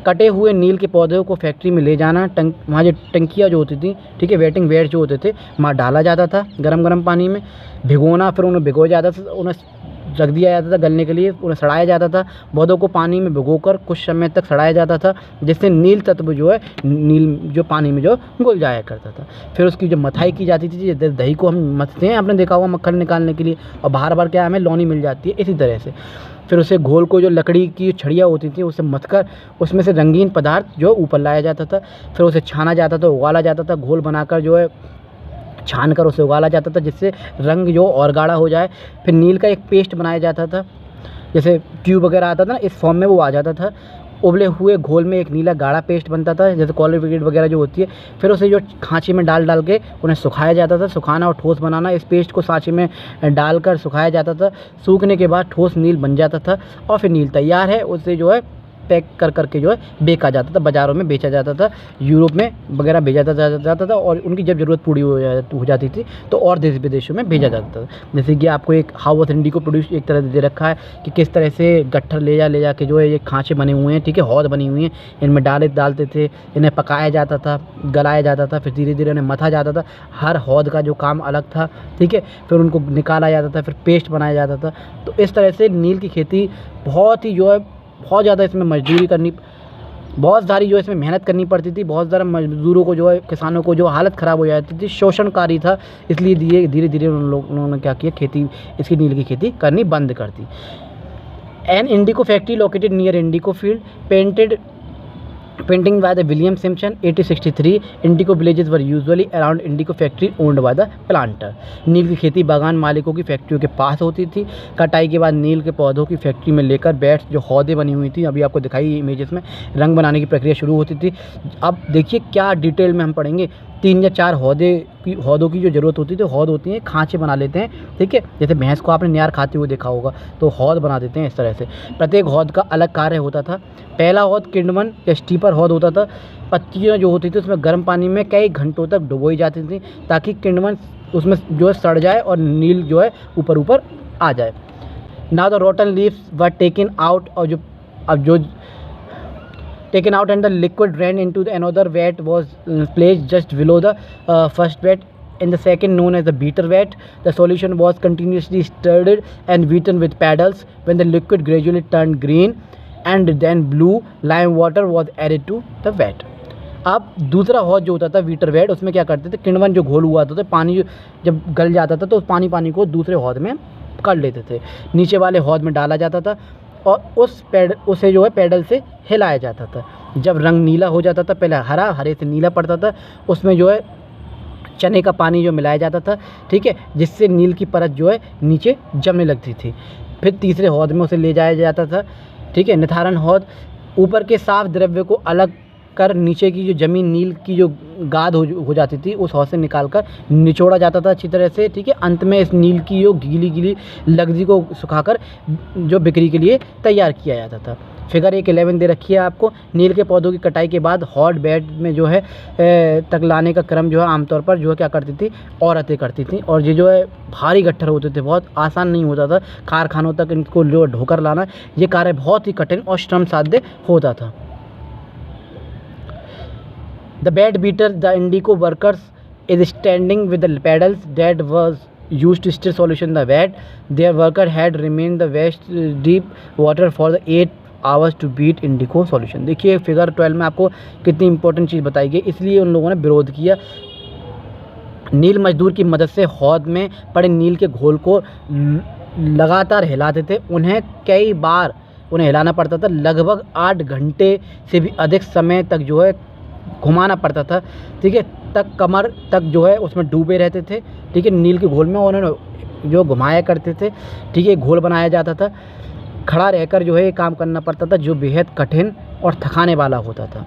कटे हुए नील के पौधों को फैक्ट्री में ले जाना, वहाँ जो टंकियाँ जो होती थी, ठीक है, वेटिंग वेट जो होते थे, वहाँ डाला जाता था गरम पानी में, भिगोना, फिर उन्हें भिगोया जाता था, उन्हें रख दिया जाता था गलने के लिए, उन्हें सड़ाया जाता था। पौधों को पानी में भिगोकर कुछ समय तक सड़ाया जाता था जिससे नील तत्व जो है, नील जो पानी में जो घुल जाया करता था। फिर उसकी जो मथाई की जाती थी, जैसे दही को हम मथते हैं, आपने देखा होगा मक्खन निकालने के लिए, और बार क्या हमें लौनी मिल जाती है, इसी तरह से। फिर उसे घोल को, जो लकड़ी की छड़ियाँ होती थी, उसे मथकर उसमें से रंगीन पदार्थ जो ऊपर लाया जाता था। फिर उसे छाना जाता था, उगाला जाता था, घोल बनाकर जो है छान कर उसे उगाला जाता था जिससे रंग जो और गाढ़ा हो जाए। फिर नील का एक पेस्ट बनाया जाता था, जैसे ट्यूब वगैरह आता था ना, इस फॉर्म में वो आ जाता था। उबले हुए घोल में एक नीला गाढ़ा पेस्ट बनता था, जैसे कॉलर वगैरह जो होती है। फिर उसे जो खांची में डाल के उन्हें सुखाया जाता था। सुखाना और ठोस बनाना, इस पेस्ट को सांचे में डालकर सुखाया जाता था। सूखने के बाद ठोस नील बन जाता था और फिर नील तैयार है, उसे जो है पैक करके जो है बेचा जाता था, बाज़ारों में बेचा जाता था, यूरोप में वगैरह भेजा जाता था, और उनकी जब ज़रूरत पूरी हो जाती थी तो और देश विदेशों में भेजा जाता था। जैसे कि आपको एक हाउ ऑफ इंडिको प्रोड्यूस एक तरह दे रखा है कि किस तरह से गट्ठर ले जा के जो है ये खांचे बने हुए हैं, ठीक है, हौद बनी हुई हैं, इनमें डालते थे, इन्हें पकाया जाता था, गलाया जाता था, फिर धीरे धीरे इन्हें मथा जाता था। हर हौद का जो काम अलग था, ठीक है, फिर उनको निकाला जाता था, फिर पेस्ट बनाया जाता था। तो इस तरह से नील की खेती बहुत ही जो है, बहुत ज़्यादा इसमें मजदूरी करनी, बहुत सारी जो इसमें मेहनत करनी पड़ती थी, बहुत ज़्यादा मजदूरों को जो है, किसानों को जो हालत ख़राब हो जाती थी, शोषणकारी था। इसलिए धीरे धीरे उन्होंने क्या किया, खेती, इसकी नील की खेती करनी बंद कर दी। An indigo factory located near indigo field, painting by the William Simpson 1863 indigo villages were usually around indigo factory owned by the planter। नील की खेती बागान मालिकों की फैक्ट्रियों के पास होती थी। कटाई के बाद नील के पौधों की फैक्ट्री में लेकर बैट्स, जो हौदे बनी हुई थी, अभी आपको दिखाई इमेजेस में, रंग बनाने की प्रक्रिया शुरू होती थी। अब देखिए क्या डिटेल में हम पढ़ेंगे। 3 या 4 हौदों की जो ज़रूरत होती थी, हौद होती हैं, खांचे बना लेते हैं, ठीक है, जैसे भैंस को आपने नियार खाते हुए देखा होगा, तो हौद बना देते हैं इस तरह से। प्रत्येक हौद का अलग कार्य होता था। पहला हौद किंडमन या स्टीपर हौद होता था। पत्तियाँ जो होती थी उसमें गर्म पानी में कई घंटों तक डुबोई जाती थी ताकि किंडमन उसमें जो है सड़ जाए और नील जो है ऊपर आ जाए। Now the rotten leaves were taken out, और जो taken out and the liquid ran into another vat was placed just below the first vat. In the second, known as the beater vat, the solution was continuously stirred and beaten with paddles. When the liquid gradually turned green and then blue, lime water was added to the vat। अब दूसरा हौद जो होता था beater VAT, उसमें क्या करते थे, किण्वन जो घोल हुआ था, पानी जब गल जाता था तो उस पानी को दूसरे हौद में कर लेते थे। नीचे वाले हौद में डाला जाता था और उसे जो है पैडल से हिलाया जाता था। जब रंग नीला हो जाता था, पहले हरे से नीला पड़ता था, उसमें जो है चने का पानी जो मिलाया जाता था, ठीक है, जिससे नील की परत जो है नीचे जमने लगती थी। फिर तीसरे हौद में उसे ले जाया जाता था, ठीक है। निर्धारण हौद, ऊपर के साफ द्रव्य को अलग कर नीचे की जो जमीन नील की जो गाद हो जाती थी उस हौद से निकाल कर निचोड़ा जाता था अच्छी तरह से, ठीक है। अंत में इस नील की जो गीली लग्जी को सुखाकर जो बिक्री के लिए तैयार किया जाता था। फिगर 11 दे रखी है आपको। नील के पौधों की कटाई के बाद हॉट बेड में जो है तक लाने का क्रम जो है आमतौर पर जो है क्या करती थी, औरतें करती थी। और ये जो है भारी गट्ठर होते थे, बहुत आसान नहीं होता था कारखानों तक इनको जो ढोकर लाना, ये कार्य बहुत ही कठिन और श्रम साध्य होता था। The bed beater, the indigo workers, is standing with the paddles that was used to stir solution in the vat. Their worker had remained the waist deep water for the 8 hours to beat indigo solution। देखिए figure 12 में आपको कितनी important चीज़ बताई गई, इसलिए उन लोगों ने विरोध किया। नील मजदूर की मदद से हौद में पड़े नील के घोल को लगातार हिलाते थे। उन्हें कई बार हिलाना पड़ता था, लगभग 8 घंटे से भी अधिक समय तक जो है घुमाना पड़ता था, ठीक है, तक कमर तक जो है उसमें डूबे रहते थे, ठीक है। नील के घोल में उन्होंने जो घुमाया करते थे, ठीक है, घोल बनाया जाता था। खड़ा रहकर जो है ये काम करना पड़ता था, जो बेहद कठिन और थकाने वाला होता था।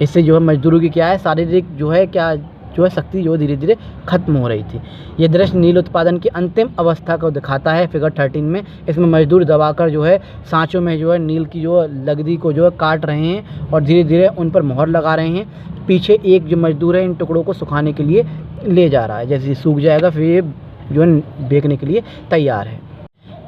इससे जो है मजदूरों की क्या है, शारीरिक जो है क्या जो है शक्ति जो धीरे धीरे खत्म हो रही थी। ये दृश्य नील उत्पादन की अंतिम अवस्था को दिखाता है। फिगर 13 में इसमें मजदूर दबाकर जो है सांचों में जो है नील की जो लकड़ी को जो है काट रहे हैं और धीरे धीरे उन पर मोहर लगा रहे हैं। पीछे एक जो मजदूर है इन टुकड़ों को सुखाने के लिए ले जा रहा है। जैसे ये सूख जाएगा फिर ये जो है बेचने के लिए तैयार है।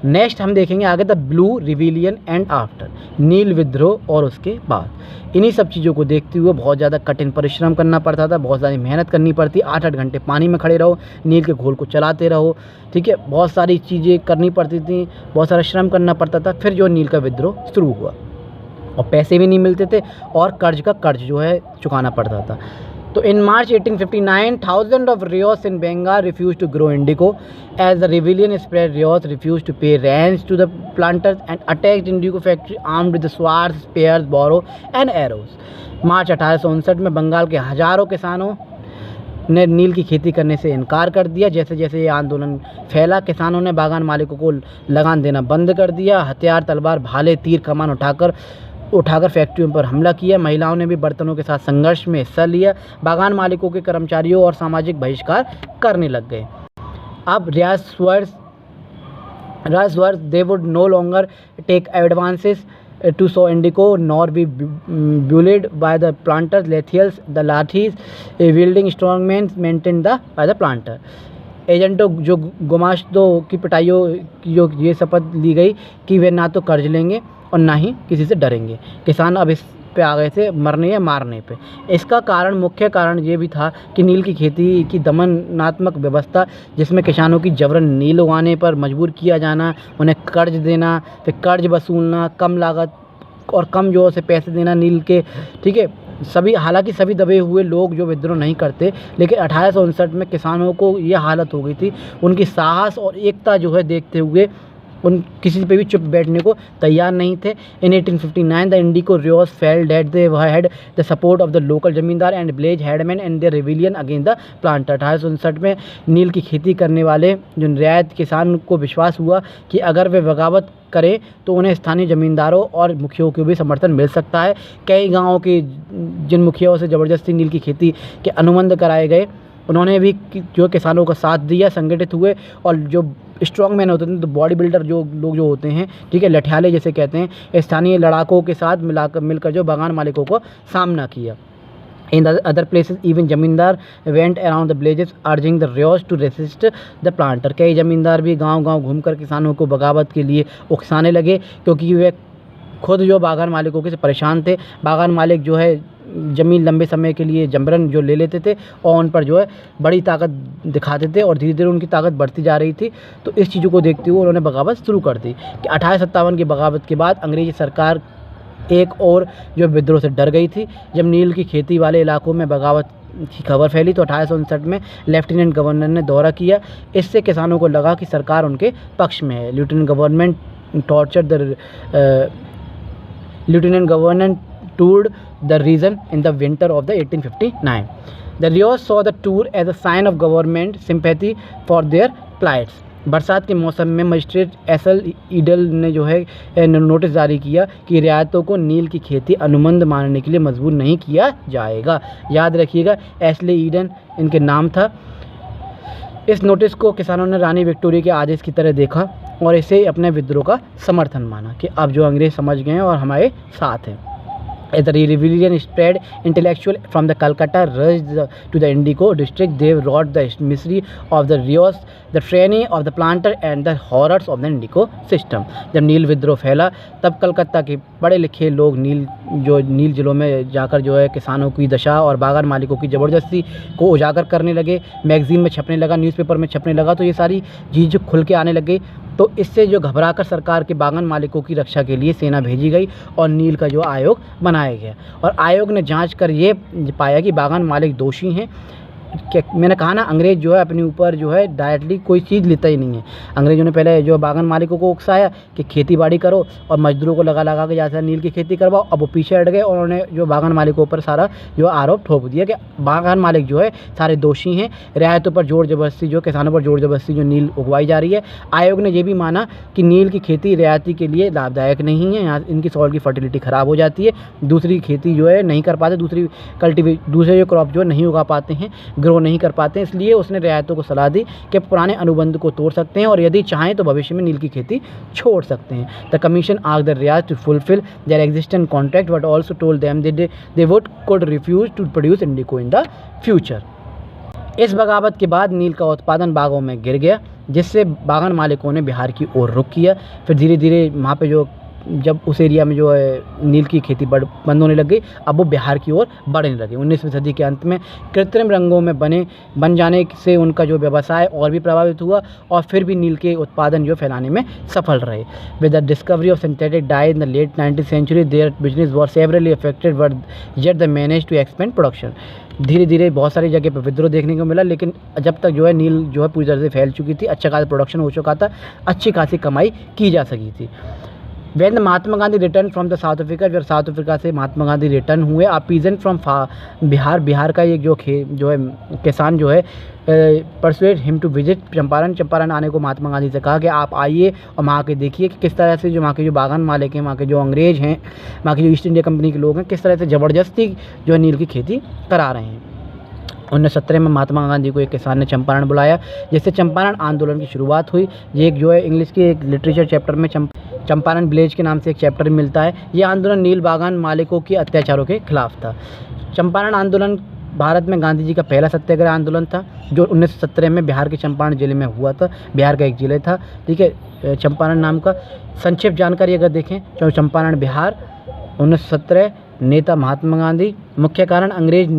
नेक्स्ट हम देखेंगे आगे the blue rebellion and after, नील विद्रोह और उसके बाद। इन्हीं सब चीज़ों को देखते हुए बहुत ज़्यादा कठिन परिश्रम करना पड़ता था, बहुत ज़्यादा मेहनत करनी पड़ती। 8-8 घंटे पानी में खड़े रहो, नील के घोल को चलाते रहो, ठीक है, बहुत सारी चीज़ें करनी पड़ती थी, बहुत सारा श्रम करना पड़ता था। फिर जो नील का विद्रोह शुरू हुआ और पैसे भी नहीं मिलते थे और कर्ज जो है चुकाना पड़ता था। तो in March 1859, thousands of ryots in Bengal refused to grow indigo. As the rebellion spread, ryots refused to pay rents to the planters and attacked indigo factory armed with swords, spears, bow and arrows. मार्च 1859 में बंगाल के हजारों किसानों ने नील की खेती करने से इनकार कर दिया। जैसे जैसे ये आंदोलन फैला, किसानों ने बागान मालिकों को लगान देना बंद कर दिया। हथियार, तलवार, भाले, तीर, कमान उठाकर फैक्ट्रियों पर हमला किया। महिलाओं ने भी बर्तनों के साथ संघर्ष में हिस्सा लिया। बागान मालिकों के कर्मचारियों और सामाजिक बहिष्कार करने लग गए। अब राजवर्स they would no longer take advances to sow indigo nor be bullied by the planters. Lethiels, the lathis wielding strongmen maintained by the planter. एजेंटों जो गुमाश्तों की पिटाइयों की जो ये शपथ ली गई कि वे ना तो कर्ज लेंगे और ना ही किसी से डरेंगे। किसान अब इस पे आ गए थे मरने या मारने पे। इसका कारण, मुख्य कारण ये भी था कि नील की खेती की दमनात्मक व्यवस्था, जिसमें किसानों की जबरन नील उगाने पर मजबूर किया जाना, उन्हें कर्ज देना, फिर कर्ज वसूलना, कम लागत और कम जो से पैसे देना नील के, ठीक है। हालांकि सभी दबे हुए लोग जो विद्रोह नहीं करते, लेकिन 1859 में किसानों को ये हालत हो गई थी। उनकी साहस और एकता जो है देखते हुए उन किसी पे भी चुप बैठने को तैयार नहीं थे। In 1859 the indigo ryots fell that they had the support of the local zamindar and village headman and the rebellion against the planter. 1859 में नील की खेती करने वाले जो रियायत किसान को विश्वास हुआ कि अगर वे बगावत करें तो उन्हें स्थानीय ज़मींदारों और मुखियों को भी समर्थन मिल सकता है। कई गाँवों के जिन मुखियाओं से ज़बरदस्ती नील की खेती के अनुबंध कराए गए, उन्होंने भी जो किसानों का साथ दिया, संगठित हुए और जो स्ट्रॉन्ग मैन होते थे, तो बॉडी बिल्डर जो लोग जो होते हैं, ठीक है, लठियाले जैसे कहते हैं, स्थानीय लड़ाकों के साथ मिलकर जो बागान मालिकों को सामना किया। In the other places, even जमींदार went around the villages urging the ryots to resist the planter. कई जमींदार भी गांव-गांव घूमकर किसानों को बगावत के लिए उकसाने लगे, क्योंकि वे खुद जो बागान मालिकों से परेशान थे। बागान मालिक जो है ज़मीन लंबे समय के लिए जबरन जो ले लेते थे और उन पर जो है बड़ी ताकत दिखाते थे और धीरे धीरे उनकी ताकत बढ़ती जा रही थी। तो इस चीज़ों को देखते हुए उन्होंने बगावत शुरू कर दी कि 1857 की बगावत के बाद अंग्रेज़ी सरकार एक और जो विद्रोह से डर गई थी। जब नील की खेती वाले इलाकों में बगावत की खबर फैली तो 1859 में लेफ्टिनेंट गवर्नर ने दौरा किया। इससे किसानों को लगा कि सरकार उनके पक्ष में है। Lieutenant governor toured the region in the winter of the 1859. The Ryots saw the tour as a sign of government sympathy for their plights. बरसात के मौसम में मजिस्ट्रेट एसल ईडल ने जो है नोटिस जारी किया कि रियायतों को नील की खेती अनुबंध मानने के लिए मजबूर नहीं किया जाएगा। याद रखिएगा, एसले ईडन इनके नाम था। इस नोटिस को किसानों ने रानी विक्टोरिया के आदेश की तरह देखा और इसे अपने विद्रोह का समर्थन माना कि अब जो अंग्रेज समझ गए हैं और हमारे साथ हैं। As the rebellion spread, intellectuals from the Calcutta rushed to the Indigo district. They wrote the misery of the ryots, the training of the planter and the horrors of the Indigo system. जब नील विद्रोह फैला तब कलकत्ता के पढ़े लिखे लोग नील जिलों में जाकर जो है किसानों की दशा और बागान मालिकों की ज़बरदस्ती को उजागर करने लगे। मैगज़ीन में छपने लगा, न्यूज़पेपर में छपने लगा, तो ये सारी चीज़ खुल के आने लग गई। तो इससे जो घबराकर सरकार के बागान मालिकों की रक्षा के लिए सेना भेजी गई और नील का जो आयोग बनाया गया और आयोग ने जांच कर ये पाया कि बागान मालिक दोषी हैं। मैंने कहा ना, अंग्रेज़ जो है अपने ऊपर जो है डायरेक्टली कोई चीज़ लेता ही नहीं है। अंग्रेज़ों ने पहले जो बागान मालिकों को उकसाया कि खेती बाड़ी करो और मजदूरों को लगा के जैसे नील की खेती करवाओ। अब वो पीछे हट गए और उन्होंने जो बागान मालिकों पर सारा जो आरोप ठोक दिया कि बागान मालिक जो है सारे दोषी हैं। रियायतों पर जोर जबरदस्ती जो किसानों पर जोर जबरदस्ती जो नील उगवाई जा रही है। आयोग ने यह भी माना कि नील की खेती रियायती के लिए लाभदायक नहीं है, यहाँ इनकी सॉइल की फर्टिलिटी ख़राब हो जाती है, दूसरी खेती जो है नहीं कर पाते, दूसरे जो क्रॉप जो नहीं उगा पाते हैं। ग्रो नहीं कर पाते हैं, इसलिए उसने रियायतों को सलाह दी कि पुराने अनुबंध को तोड़ सकते हैं और यदि चाहें तो भविष्य में नील की खेती छोड़ सकते हैं। The commission asked the ryots to fulfil their existing contract but also told them they would could refuse to produce indigo in the future. इस बगावत के बाद नील का उत्पादन बागों में गिर गया, जिससे बागान मालिकों ने बिहार की ओर रुख किया। फिर धीरे धीरे वहाँ पे जब उस एरिया में जो है नील की खेती बंद होने लग गई, अब वो बिहार की ओर बढ़ने लगे। 19वीं सदी के अंत में कृत्रिम रंगों में बन जाने से उनका जो व्यवसाय और भी प्रभावित हुआ और फिर भी नील के उत्पादन जो फैलाने में सफल रहे। With the discovery of synthetic dye in the late 19th century their business was severely affected but yet they manage to expand production. धीरे धीरे बहुत सारी जगह पर विद्रोह देखने को मिला, लेकिन जब तक जो है नील जो है पूरी तरह से फैल चुकी थी, अच्छा खासा प्रोडक्शन हो चुका था, अच्छी खासी कमाई की जा सकी थी। When Mahatma Gandhi return from the south Africa, जब साउथ अफ्रीका से महात्मा गांधी रिटर्न हुए, आ पीजेंट फ्रॉम बिहार का एक जो है किसान जो है persuade him to visit Champaran आने को महात्मा गांधी से कहा कि आप आइए और वहाँ के देखिए कि किस तरह से जो वहाँ के जो बागान मालिक हैं, वहाँ के जो अंग्रेज़ हैं, वहाँ के जो ईस्ट इंडिया कंपनी के लोग हैं, किस तरह से ज़बरदस्ती जो है नील की खेती करा रहे हैं। 1917 में महात्मा गांधी को एक किसान ने चंपारण बुलाया, जिससे चंपारण आंदोलन की शुरुआत हुई। ये एक जो है इंग्लिश के एक लिटरेचर चैप्टर में चंपारण विलेज के नाम से एक चैप्टर मिलता है। ये आंदोलन नील बागान मालिकों के अत्याचारों के खिलाफ था। चंपारण आंदोलन भारत में गांधी जी का पहला सत्याग्रह आंदोलन था, जो 1917 में बिहार के चंपारण जिले में हुआ था। बिहार का एक जिले था, ठीक है, चंपारण नाम का। संक्षिप्त जानकारी अगर देखें तो चंपारण बिहार 1917, नेता महात्मा गांधी, मुख्य कारण अंग्रेज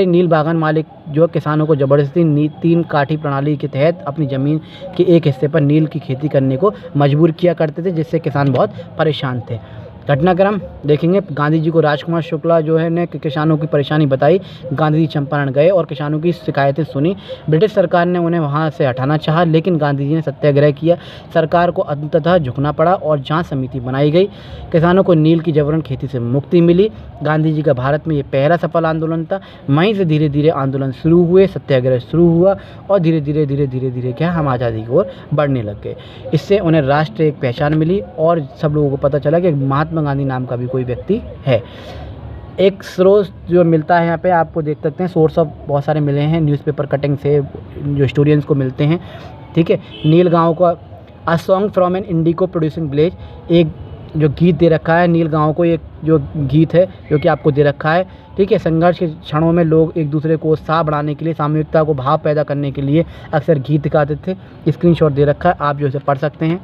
नील बागान मालिक जो किसानों को ज़बरदस्ती 3 काठी प्रणाली के तहत अपनी ज़मीन के एक हिस्से पर नील की खेती करने को मजबूर किया करते थे, जिससे किसान बहुत परेशान थे। घटनाक्रम देखेंगे, गांधी जी को राजकुमार शुक्ला जो है ने किसानों की परेशानी बताई। गांधी जी चंपारण गए और किसानों की शिकायतें सुनी। ब्रिटिश सरकार ने उन्हें वहां से हटाना चाहा, लेकिन गांधी जी ने सत्याग्रह किया। सरकार को अंततः झुकना पड़ा और जांच समिति बनाई गई। किसानों को नील की जबरन खेती से मुक्ति मिली। गांधी जी का भारत में ये पहला सफल आंदोलन था। वहीं से धीरे धीरे आंदोलन शुरू हुए, सत्याग्रह शुरू हुआ और धीरे धीरे क्या हम आज़ादी की ओर बढ़ने लग गए। इससे उन्हें राष्ट्र एक पहचान मिली और सब लोगों को पता चला कि महात्मा गांधी नाम का भी कोई व्यक्ति है। एक स्रोत जो मिलता है यहाँ पे आपको देख सकते हैं, सोर्स ऑफ बहुत सारे मिले हैं, न्यूज़पेपर कटिंग से जो हिस्टोरियंस को मिलते हैं, ठीक है। नील गाँव का a song from an indigo producing village, एक जो गीत दे रखा है नील गाँव को, एक जो गीत है जो कि आपको दे रखा है, ठीक है। संघर्ष के क्षणों में लोग एक दूसरे को उत्साह बढ़ाने के लिए, सामूहिकता को भाव पैदा करने के लिए अक्सर गीत गाते थे। स्क्रीनशॉट दे रखा है, आप जो इसे पढ़ सकते हैं।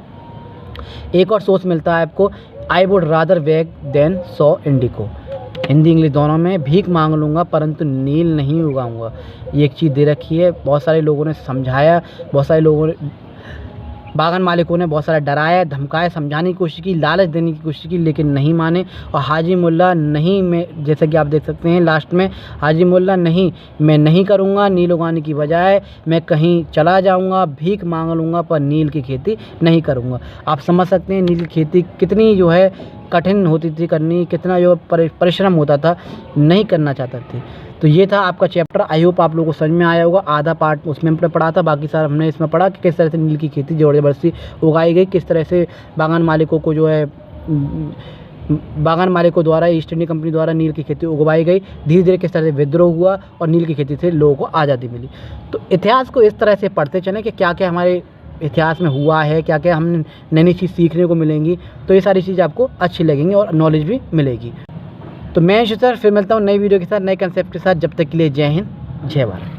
एक और सोर्स मिलता है आपको, आई वुड रादर वेग देन सॉ इंडिको, हिंदी इंग्लिश दोनों में, भीख मांग लूँगा परंतु नील नहीं उगाऊँगा। ये एक चीज़ दे रखी है। बहुत सारे लोगों ने समझाया, बहुत सारे लोगों ने, बागान मालिकों ने बहुत सारा डराया, धमकाया, समझाने की कोशिश की, लालच देने की कोशिश की, लेकिन नहीं माने। और हाजी मुल्ला नहीं, मैं जैसे कि आप देख सकते हैं लास्ट में, हाजी मुल्ला नहीं, मैं नहीं करूँगा, नील उगाने की बजाय मैं कहीं चला जाऊँगा, भीख मांग लूँगा पर नील की खेती नहीं करूँगा। आप समझ सकते हैं नील की खेती कितनी जो है कठिन होती थी करनी, कितना जो परिश्रम होता था, नहीं करना चाहते थे। तो ये था आपका चैप्टर। आई होप आप लोगों को समझ में आया होगा। आधा पार्ट उसमें हमने पढ़ा था, बाकी सारा हमने इसमें पढ़ा कि किस तरह से नील की खेती ज़बरदस्ती उगाई गई, किस तरह से बागान मालिकों को जो है बागान मालिकों द्वारा, ईस्ट इंडिया कंपनी द्वारा नील की खेती उगवाई गई। धीरे धीरे किस तरह से विद्रोह हुआ और नील की खेती से लोगों को आज़ादी मिली। तो इतिहास को इस तरह से पढ़ते चलें कि क्या क्या हमारे इतिहास में हुआ है, क्या क्या हम नई नई चीज़ सीखने को मिलेंगी, तो ये सारी चीज़ आपको अच्छी लगेंगी और नॉलेज भी मिलेगी। तो मैं सर फिर मिलता हूँ नई वीडियो के साथ, नए कंसेप्ट के साथ। जब तक के लिए जय हिंद, जय भारत।